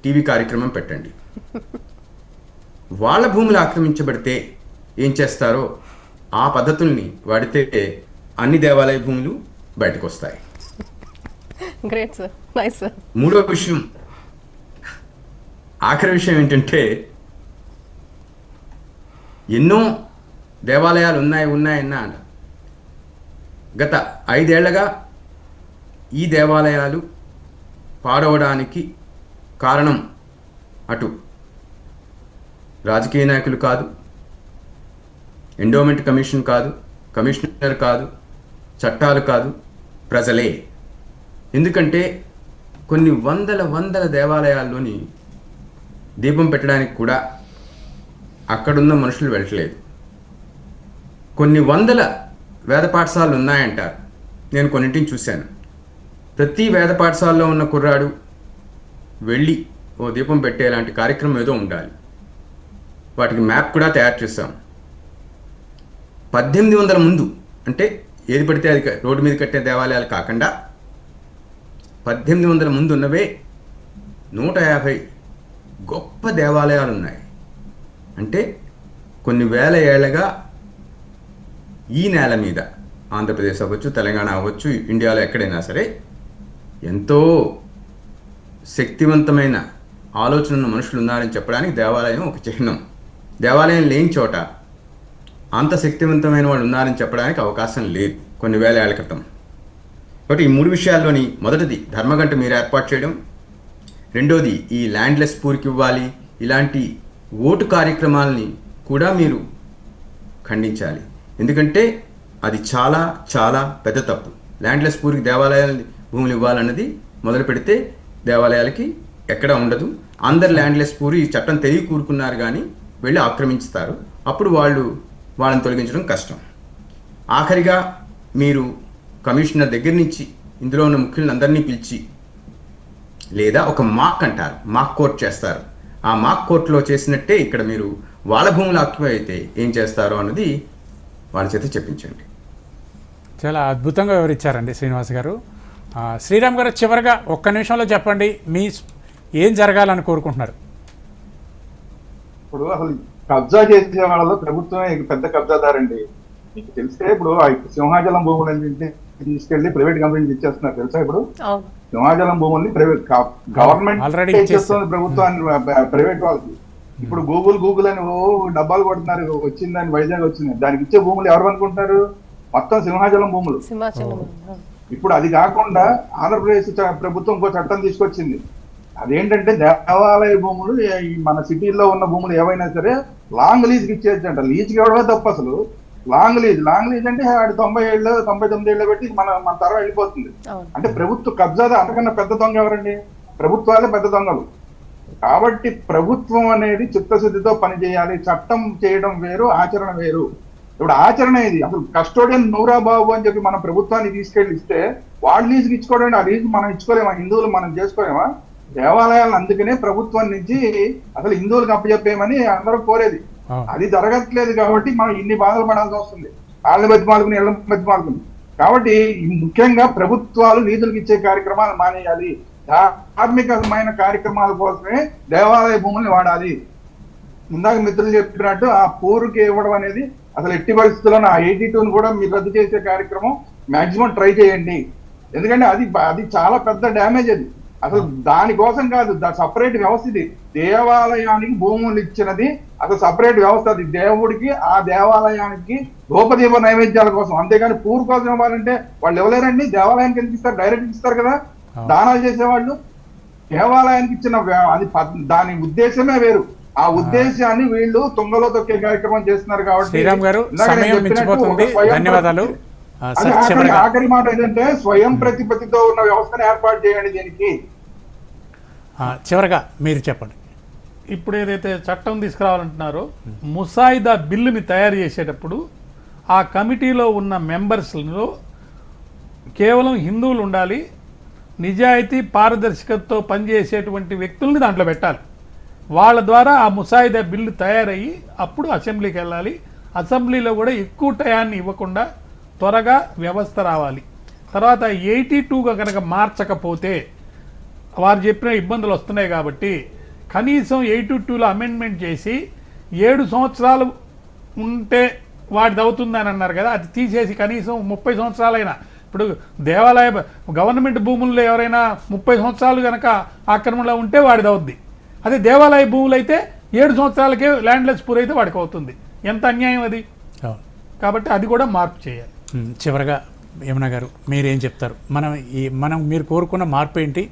Speaker 3: టీవీ కార్యక్రమం పెట్టండి. వాళ్ళ భూములు ఆక్రమించబడితే ఏం చేస్తారో ఆ పద్ధతుల్ని వాడితే అన్ని దేవాలయ భూములు బయటకు వస్తాయి.
Speaker 2: Great sir, nice sir.
Speaker 3: మూడో విషయం, ఆఖరి విషయం ఏంటంటే, ఎన్నో దేవాలయాలు ఉన్నాయన్నా గత 5 ఏళ్లగా ఈ దేవాలయాలు పాడవడానికి కారణం అటు రాజకీయ నాయకులు కాదు, ఎండోమెంట్ కమిషన్ కాదు, కమిషనర్ కాదు, చట్టాలు కాదు, ప్రజలే. ఎందుకంటే కొన్ని వందల దేవాలయాల్లోని దీపం పెట్టడానికి కూడా అక్కడున్న మనుషులు వెళ్ళట్లేదు. కొన్ని వందల వేద పాఠశాలలు ఉన్నాయంటారు. నేను కొన్నింటిని చూశాను. ప్రతి వేద పాఠశాలలో ఉన్న కుర్రాడు వెళ్ళి ఓ దీపం పెట్టేలాంటి కార్యక్రమం ఏదో ఉండాలి. వాటికి మ్యాప్ కూడా తయారు చేస్తాం. 1800 ముందు, అంటే ఏది పడితే అది రోడ్డు మీద కట్టే దేవాలయాలు కాకుండా 1800 ముందు ఉన్నవే 150 గొప్ప దేవాలయాలు ఉన్నాయి. అంటే కొన్ని వేల ఏళ్ళగా ఈ నేల మీద, ఆంధ్రప్రదేశ్ అవ్వచ్చు, తెలంగాణ అవ్వచ్చు, ఇండియాలో ఎక్కడైనా సరే ఎంతో శక్తివంతమైన ఆలోచన ఉన్న మనుషులు ఉన్నారని చెప్పడానికి దేవాలయం ఒక చిహ్నం. దేవాలయం లేని చోట అంత శక్తివంతమైన వాళ్ళు ఉన్నారని చెప్పడానికి అవకాశం లేదు కొన్ని వేల ఏళ్ల క్రితం. కాబట్టి ఈ 3 విషయాల్లోని మొదటిది ధర్మగంట మీరు ఏర్పాటు చేయడం, రెండోది ఈ ల్యాండ్లెస్ పూర్కి ఇవ్వాలి, ఇలాంటి ఓటు కార్యక్రమాలని కూడా మీరు ఖండించాలి. ఎందుకంటే అది చాలా చాలా పెద్ద తప్పు. ల్యాండ్లెస్ పూర్కి దేవాలయాల భూములు ఇవ్వాలన్నది మొదలు పెడితే దేవాలయాలకి ఎక్కడ ఉండదు. అందరు ల్యాండ్లెస్ పూరి ఈ చట్టం తెలియ కూరుకున్నారు కానీ వెళ్ళి ఆక్రమించుతారు. అప్పుడు వాళ్ళని తొలగించడం కష్టం. ఆఖరిగా మీరు కమిషనర్ దగ్గర నుంచి ఇందులో ఉన్న ముఖ్యులందరినీ పిలిచి, లేదా ఒక మాక్ అంటారు, మాక్ కోర్ట్ చేస్తారు. ఆ మాక్ కోర్టులో చేసినట్టే ఇక్కడ మీరు వాళ్ళ భూములు ఆక్యుపై అయితే ఏం చేస్తారో అన్నది వాళ్ళ చేత చెప్పించండి.
Speaker 1: చాలా అద్భుతంగా వివరించారండి శ్రీనివాస్ గారు. శ్రీరామ్ గారు, చివరిగా 1 నిమిషంలో చెప్పండి, ఏం జరగాలని కోరుకుంటున్నారు?
Speaker 4: ఇప్పుడు అసలు కబ్జా చేసే వాళ్ళలో ప్రభుత్వమే పెద్ద కబ్జాదారండి. మీకు తెలిస్తే ఇప్పుడు ఆ సింహాచలం భూములని తీసుకెళ్లి ప్రైవేట్ కంపెనీకి ఇచ్చేస్తున్నారు తెలుసా? ఇప్పుడు
Speaker 2: అవును.
Speaker 4: సింహాచలం భూముల్ని ప్రైవేట్ గవర్నమెంట్
Speaker 1: Already
Speaker 4: ఇచ్చేస్తుంది ప్రభుత్వాన్ని, ప్రైవేట్ వాళ్ళకి. ఇప్పుడు గూగుల్ అని డబ్బాలు కొడుతున్నారు, వచ్చిందని వైజాగ్ వచ్చింది, దానికి ఇచ్చే భూములు ఎవరు అనుకుంటారు? మొత్తం సింహాచలం భూములు.
Speaker 2: సింహాచలం.
Speaker 4: ఇప్పుడు అది కాకుండా ఆంధ్రప్రదేశ్ ప్రభుత్వం ఇంకో చట్టం తీసుకొచ్చింది. అదేంటంటే దేవాలయ భూములు మన సిటీల్లో ఉన్న భూములు ఏవైనా సరే లాంగ్ లీజ్కి ఇచ్చేయచ్చంట. లీజ్కి ఇవ్వడమే తప్పు అసలు. లాంగ్ లీజ్ అంటే 90 ఏళ్ళు 99 ఏళ్ళు పెట్టి మన తరం వెళ్ళిపోతుంది. అంటే ప్రభుత్వ కబ్జాదా అంతకన్నా పెద్ద దొంగ ఎవరండి? ప్రభుత్వాలే పెద్ద దొంగలు. కాబట్టి ప్రభుత్వం అనేది చిత్తశుద్ధితో పనిచేయాలి. చట్టం చేయడం వేరు, ఆచరణ వేరు. ఇప్పుడు ఆచరణ ఇది అసలు కస్టోడియన్ నూరా బాబు అని చెప్పి మనం ప్రభుత్వానికి తీసుకెళ్ళి ఇస్తే వాళ్ళు లీజుకి ఇచ్చుకోవడం, ఆ లీజు మనం ఇచ్చుకోలేమా? హిందువులు మనం చేసుకోలేమా? దేవాలయాలను అందుకనే ప్రభుత్వం నుంచి అసలు హిందువులకు అప్పచెప్పేయమని అందరూ కోరేది. అది జరగట్లేదు కాబట్టి మనం ఇన్ని బాధలు పడాల్సి వస్తుంది. వాళ్ళని బతిమాలుకుని ఇళ్ళ బతిమాలుకుని. కాబట్టి ముఖ్యంగా ప్రభుత్వాలు నిధులకు ఇచ్చే కార్యక్రమాలు మానేయాలి. ధార్మికమైన కార్యక్రమాల కోసమే దేవాలయ భూముల్ని వాడాలి. ఇందాక మిత్రులు చెప్పినట్టు ఆ పూర్కి ఇవ్వడం అనేది అసలు ఎట్టి పరిస్థితుల్లో ఆ 82ని కూడా మీరు రద్దు చేసే కార్యక్రమం మాక్సిమం ట్రై చేయండి. ఎందుకంటే అది చాలా పెద్ద డ్యామేజ్. అది అసలు దానికోసం కాదు, సపరేట్ వ్యవస్థ. ఇది దేవాలయానికి భూములు ఇచ్చినది అసలు సపరేట్ వ్యవస్థ. అది దేవుడికి, ఆ దేవాలయానికి ధూపదీప నైవేద్యాల కోసం, అంతేగాని పూర్ కోసం ఇవ్వాలంటే వాళ్ళు ఇవ్వలేరండి. దేవాలయానికి ఎందుకు ఇస్తారు? డైరెక్ట్ ఇస్తారు కదా దానాలు చేసేవాళ్ళు. దేవాలయానికి ఇచ్చిన అది దాని ఉద్దేశమే వేరు. ఆ ఉద్దేశాన్ని వీళ్ళు తుంగలో తొక్కే కార్యక్రమం చేస్తున్నారు. కాబట్టి
Speaker 1: శ్రీరామ్ గారు సమయం మించిపోతుంది. ధన్యవాదాలు.
Speaker 4: ఆఖరి మాట ఏంటంటే స్వయం ప్రతిపత్తితో ఉన్న వ్యవస్థను ఏర్పాటు చేయండి. దీనికి
Speaker 1: చివరగా మీరు చెప్పండి.
Speaker 5: ఇప్పుడు ఏదైతే చట్టం తీసుకురావాలంటున్నారో ముసాయిదా బిల్లుని తయారు చేసేటప్పుడు ఆ కమిటీలో ఉన్న మెంబర్స్లో కేవలం హిందువులు ఉండాలి. నిజాయితీ పారదర్శకతతో పనిచేసేటువంటి వ్యక్తుల్ని దాంట్లో పెట్టాలి. వాళ్ళ ద్వారా ఆ ముసాయిదా బిల్లు తయారయ్యి అప్పుడు అసెంబ్లీకి వెళ్ళాలి. అసెంబ్లీలో కూడా ఎక్కువ టయాన్ని ఇవ్వకుండా త్వరగా వ్యవస్థ రావాలి. తర్వాత 82గా కనుక మార్చకపోతే వారు చెప్పిన ఇబ్బందులు వస్తున్నాయి కాబట్టి కనీసం 82లో అమెండ్మెంట్ చేసి 7 సంవత్సరాలు ఉంటే వాడిది అవుతుందని అన్నారు కదా, అది తీసేసి కనీసం 30 సంవత్సరాలైనా. ఇప్పుడు దేవాలయ గవర్నమెంట్ భూముల్లో ఎవరైనా 30 సంవత్సరాలు కనుక ఆక్రమణలో ఉంటే వాడిది అవుద్ది. అదే దేవాలయ భూములు అయితే 7 సంవత్సరాలకే ల్యాండ్లెస్ పూర్ అయితే వాడికి అవుతుంది. ఎంత అన్యాయం అది. కాబట్టి అది కూడా మార్పు చేయాలి.
Speaker 1: చివరగా యమున గారు మీరేం చెప్తారు? మనం మీరు కోరుకున్న మార్పు ఏంటి?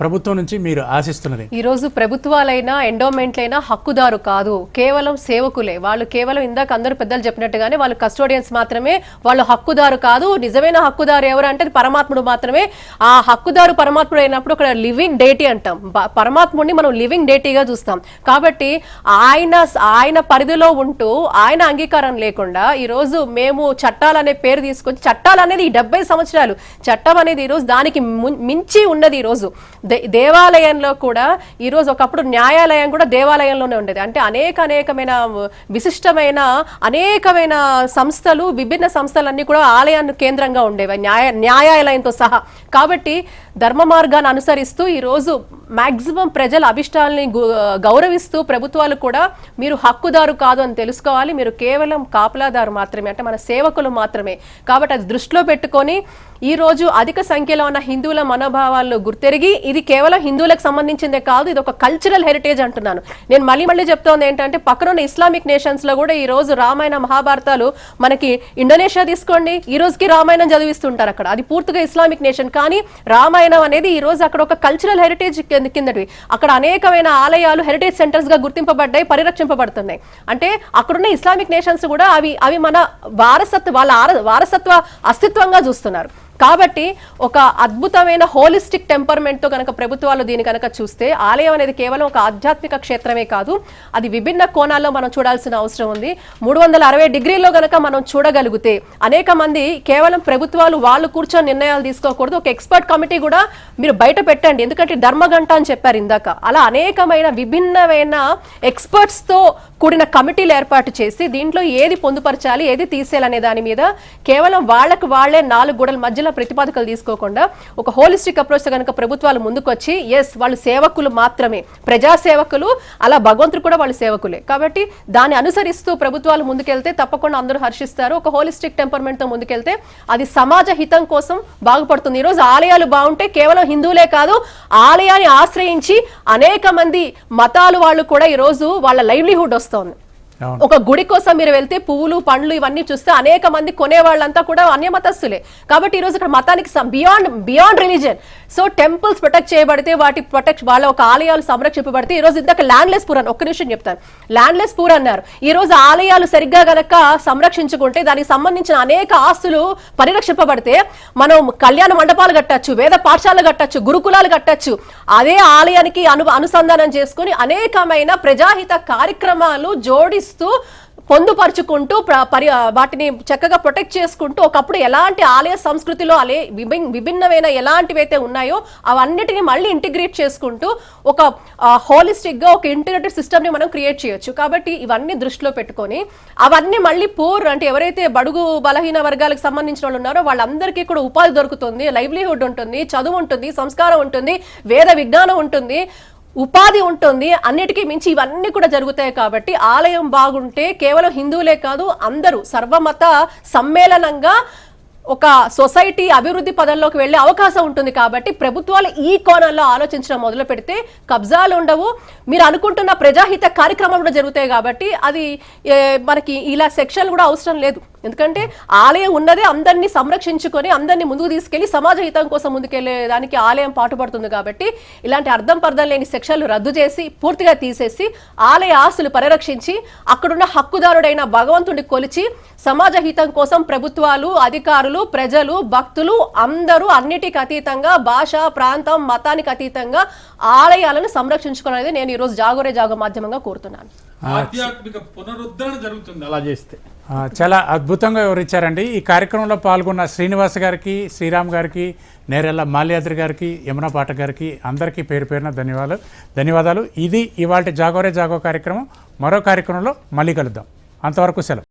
Speaker 1: ప్రభుత్వం నుంచి మీరు ఆశిస్తున్నది?
Speaker 2: ఈరోజు ప్రభుత్వాలైనా ఎండోమెంట్లైనా హక్కుదారు కాదు, కేవలం సేవకులే. వాళ్ళు కేవలం ఇందాక అందరూ పెద్దలు చెప్పినట్టుగానే వాళ్ళు కస్టోడియన్స్ మాత్రమే. వాళ్ళు హక్కుదారు కాదు. నిజమైన హక్కుదారు ఎవరు అంటే పరమాత్ముడు మాత్రమే. ఆ హక్కుదారు పరమాత్ముడు అయినప్పుడు అక్కడ లివింగ్ డేటీ అంటాం. పరమాత్ముడిని మనం లివింగ్ డేటీగా చూస్తాం. కాబట్టి ఆయన పరిధిలో ఉంటూ ఆయన అంగీకారం లేకుండా ఈరోజు మేము చట్టాలనే పేరు తీసుకొచ్చి, చట్టాలు అనేది 70 సంవత్సరాలు చట్టం అనేది ఈరోజు దానికి మించి ఉన్నది. ఈరోజు దేవాలయంలో కూడా ఈరోజు ఒకప్పుడు న్యాయాలయం కూడా దేవాలయంలోనే ఉండేది. అంటే అనేకమైన విశిష్టమైన అనేకమైన సంస్థలు, విభిన్న సంస్థలన్నీ కూడా ఆలయాన్ని కేంద్రంగా ఉండేవి, న్యాయాలయంతో సహా. కాబట్టి ధర్మ మార్గాన్ని అనుసరిస్తూ ఈరోజు మ్యాక్సిమం ప్రజల అభిష్టాలని గౌరవిస్తూ ప్రభుత్వాలు కూడా మీరు హక్కుదారు కాదు అని తెలుసుకోవాలి. మీరు కేవలం కాపలాదారు మాత్రమే, అంటే మన సేవకులు మాత్రమే. కాబట్టి అది దృష్టిలో పెట్టుకొని ఈరోజు అధిక సంఖ్యలో ఉన్న హిందువుల మనోభావాల్లో గుర్తెరిగి ఇది కేవలం హిందువులకు సంబంధించిందే కాదు, ఇది ఒక కల్చరల్ హెరిటేజ్ అంటున్నాను. నేను మళ్ళీ చెప్తోంది ఏంటంటే పక్కనున్న ఇస్లామిక్ నేషన్స్ లో కూడా ఈ రోజు రామాయణ మహాభారతాలు, మనకి ఇండోనేషియా తీసుకోండి, ఈ రోజుకి రామాయణం చదివిస్తుంటారు అక్కడ. అది పూర్తిగా ఇస్లామిక్ నేషన్, కానీ రామాయణం అనేది ఈ రోజు అక్కడ ఒక కల్చరల్ హెరిటేజ్ కిందటి. అక్కడ అనేకమైన ఆలయాలు హెరిటేజ్ సెంటర్స్ గా గుర్తింపబడ్డాయి, పరిరక్షింపబడుతున్నాయి. అంటే అక్కడున్న ఇస్లామిక్ నేషన్స్ కూడా అవి మన వాళ్ళ వారసత్వ అస్తిత్వంగా చూస్తున్నారు. కాబట్టి ఒక అద్భుతమైన హోలిస్టిక్ టెంపర్మెంట్తో కనుక ప్రభుత్వాలు దీన్ని కనుక చూస్తే ఆలయం అనేది కేవలం ఒక ఆధ్యాత్మిక క్షేత్రమే కాదు, అది విభిన్న కోణాల్లో మనం చూడాల్సిన అవసరం ఉంది. 360 డిగ్రీల్లో కనుక మనం చూడగలిగితే అనేక మంది కేవలం ప్రభుత్వాలు వాళ్ళు కూర్చొని నిర్ణయాలు తీసుకోకూడదు, ఒక ఎక్స్పర్ట్ కమిటీ కూడా మీరు బయట పెట్టండి. ఎందుకంటే ధర్మగంట అని చెప్పారు ఇందాక, అలా అనేకమైన విభిన్నమైన ఎక్స్పర్ట్స్తో కూడిన కమిటీలు ఏర్పాటు చేసి దీంట్లో ఏది పొందుపరచాలి, ఏది తీసేయాలనే దాని మీద కేవలం వాళ్ళకు వాళ్లే 4 గోడల మధ్యలో మధ్యలో ప్రతిపాదకలు తీసుకోకుండా ఒక హోలిస్టిక్ అప్రోచ్ కనుక ప్రభుత్వాలు ముందుకొచ్చి వాళ్ళు సేవకులు మాత్రమే, ప్రజా సేవకులు, అలా భగవంతుడు కూడా వాళ్ళు సేవకులే కాబట్టి దాన్ని అనుసరిస్తూ ప్రభుత్వాలు ముందుకెళ్తే తప్పకుండా అందరూ హర్షిస్తారు. ఒక హోలిస్టిక్ టెంపర్మెంట్తో ముందుకెళ్తే అది సమాజ హితం కోసం బాగుపడుతుంది. ఈరోజు ఆలయాలు బాగుంటే కేవలం హిందువులే కాదు, ఆలయాన్ని ఆశ్రయించి అనేక మంది మతాలు వాళ్ళు కూడా ఈరోజు వాళ్ళ లైవ్లీహుడ్ వస్తుంది. ఒక గుడి కోసం మీరు వెళ్తే పువ్వులు పండ్లు ఇవన్నీ చూస్తే అనేక మంది కొనే వాళ్ళంతా కూడా అన్య మతస్థులే. కాబట్టి ఈరోజు ఇక్కడ మతానికి beyond religion. So temples protect చేయబడితే, వాటి వాళ్ళ ఒక ఆలయాలు సంరక్షింపబడితే, ఈరోజు ఇందాక ల్యాండ్లెస్ పూర్ అని ఒక్క నిమిషం చెప్తాను, ల్యాండ్లెస్ పూర్ అన్నారు. ఈ రోజు ఆలయాలు సరిగ్గా గనక సంరక్షించుకుంటే దానికి సంబంధించిన అనేక ఆస్తులు పరిరక్షింపబడితే మనం కళ్యాణ మండపాలు కట్టచ్చు, వేద పాఠశాలలు కట్టచ్చు, గురుకులాలు కట్టచ్చు. అదే ఆలయానికి అనుసంధానం చేసుకుని అనేకమైన ప్రజాహిత కార్యక్రమాలు జోడిస్తూ పొందుపరుచుకుంటూ వాటిని చక్కగా ప్రొటెక్ట్ చేసుకుంటూ ఒకప్పుడు ఎలాంటి ఆలయ సంస్కృతిలో విభిన్నమైన ఎలాంటివైతే ఉన్నాయో అవన్నిటిని మళ్ళీ ఇంటిగ్రేట్ చేసుకుంటూ ఒక హోలిస్టిక్ గా ఒక ఇంటిగ్రేటెడ్ సిస్టమ్ ని మనం క్రియేట్ చేయొచ్చు. కాబట్టి ఇవన్నీ దృష్టిలో పెట్టుకొని అవన్నీ మళ్ళీ పూర్ అంటే ఎవరైతే బడుగు బలహీన వర్గాలకు సంబంధించిన వాళ్ళు ఉన్నారో వాళ్ళందరికీ కూడా ఉపాధి దొరుకుతుంది, లైవ్లీహుడ్ ఉంటుంది, చదువు ఉంటుంది, సంస్కారం ఉంటుంది, వేద విజ్ఞానం ఉంటుంది, ఉపాధి ఉంటుంది, అన్నిటికీ మించి ఇవన్నీ కూడా జరుగుతాయి. కాబట్టి ఆలయం బాగుంటే కేవలం హిందువులే కాదు అందరూ సర్వమత సమ్మేళనంగా ఒక సొసైటీ అభివృద్ధి పదంలోకి వెళ్లే అవకాశం ఉంటుంది. కాబట్టి ప్రభుత్వాలు ఈ కోణంలో ఆలోచించడం మొదలు పెడితే కబ్జాలు ఉండవు, మీరు అనుకుంటున్న ప్రజాహిత కార్యక్రమాలు కూడా జరుగుతాయి. కాబట్టి అది మనకి ఇలా సెక్షన్లు కూడా అవసరం లేదు. ఎందుకంటే ఆలయం ఉన్నదే అందరినీ సంరక్షించుకొని అందరినీ ముందుకు తీసుకెళ్లి సమాజ హితం కోసం ముందుకెళ్లే దానికి ఆలయం పాటుపడుతుంది. కాబట్టి ఇలాంటి అర్థం పర్థం లేని సెక్షన్లు రద్దు చేసి పూర్తిగా తీసేసి ఆలయ ఆస్తులు పరిరక్షించి అక్కడున్న హక్కుదారుడైన భగవంతుడిని కొలిచి సమాజ హితం కోసం ప్రభుత్వాలు, అధికారులు, ప్రజలు, భక్తులు అందరూ అన్నిటికి అతీతంగా భాష, ప్రాంతం, మతానికి అతీతంగా ఆలయాలను సంరక్షించుకోవాలనేది నేను ఈరోజు జాగోరే జాగో మాధ్యమంగా కోరుతున్నాను.
Speaker 5: ఆధ్యాత్మిక పునరుద్ధరణ జరుగుతుంది అలా చేస్తే.
Speaker 1: చాలా అద్భుతంగా వివరించారండి. ఈ కార్యక్రమంలో పాల్గొన్న శ్రీనివాస్ గారికి, శ్రీరామ్ గారికి, నేరెళ్ళ మాల్యాద్రి గారికి, యమునా పాఠక్ గారికి అందరికీ పేరు పేరున ధన్యవాదాలు. ఇది ఇవాళ జాగోరే జాగో కార్యక్రమం. మరో కార్యక్రమంలో మళ్ళీ కలుద్దాం. అంతవరకు సెలవు.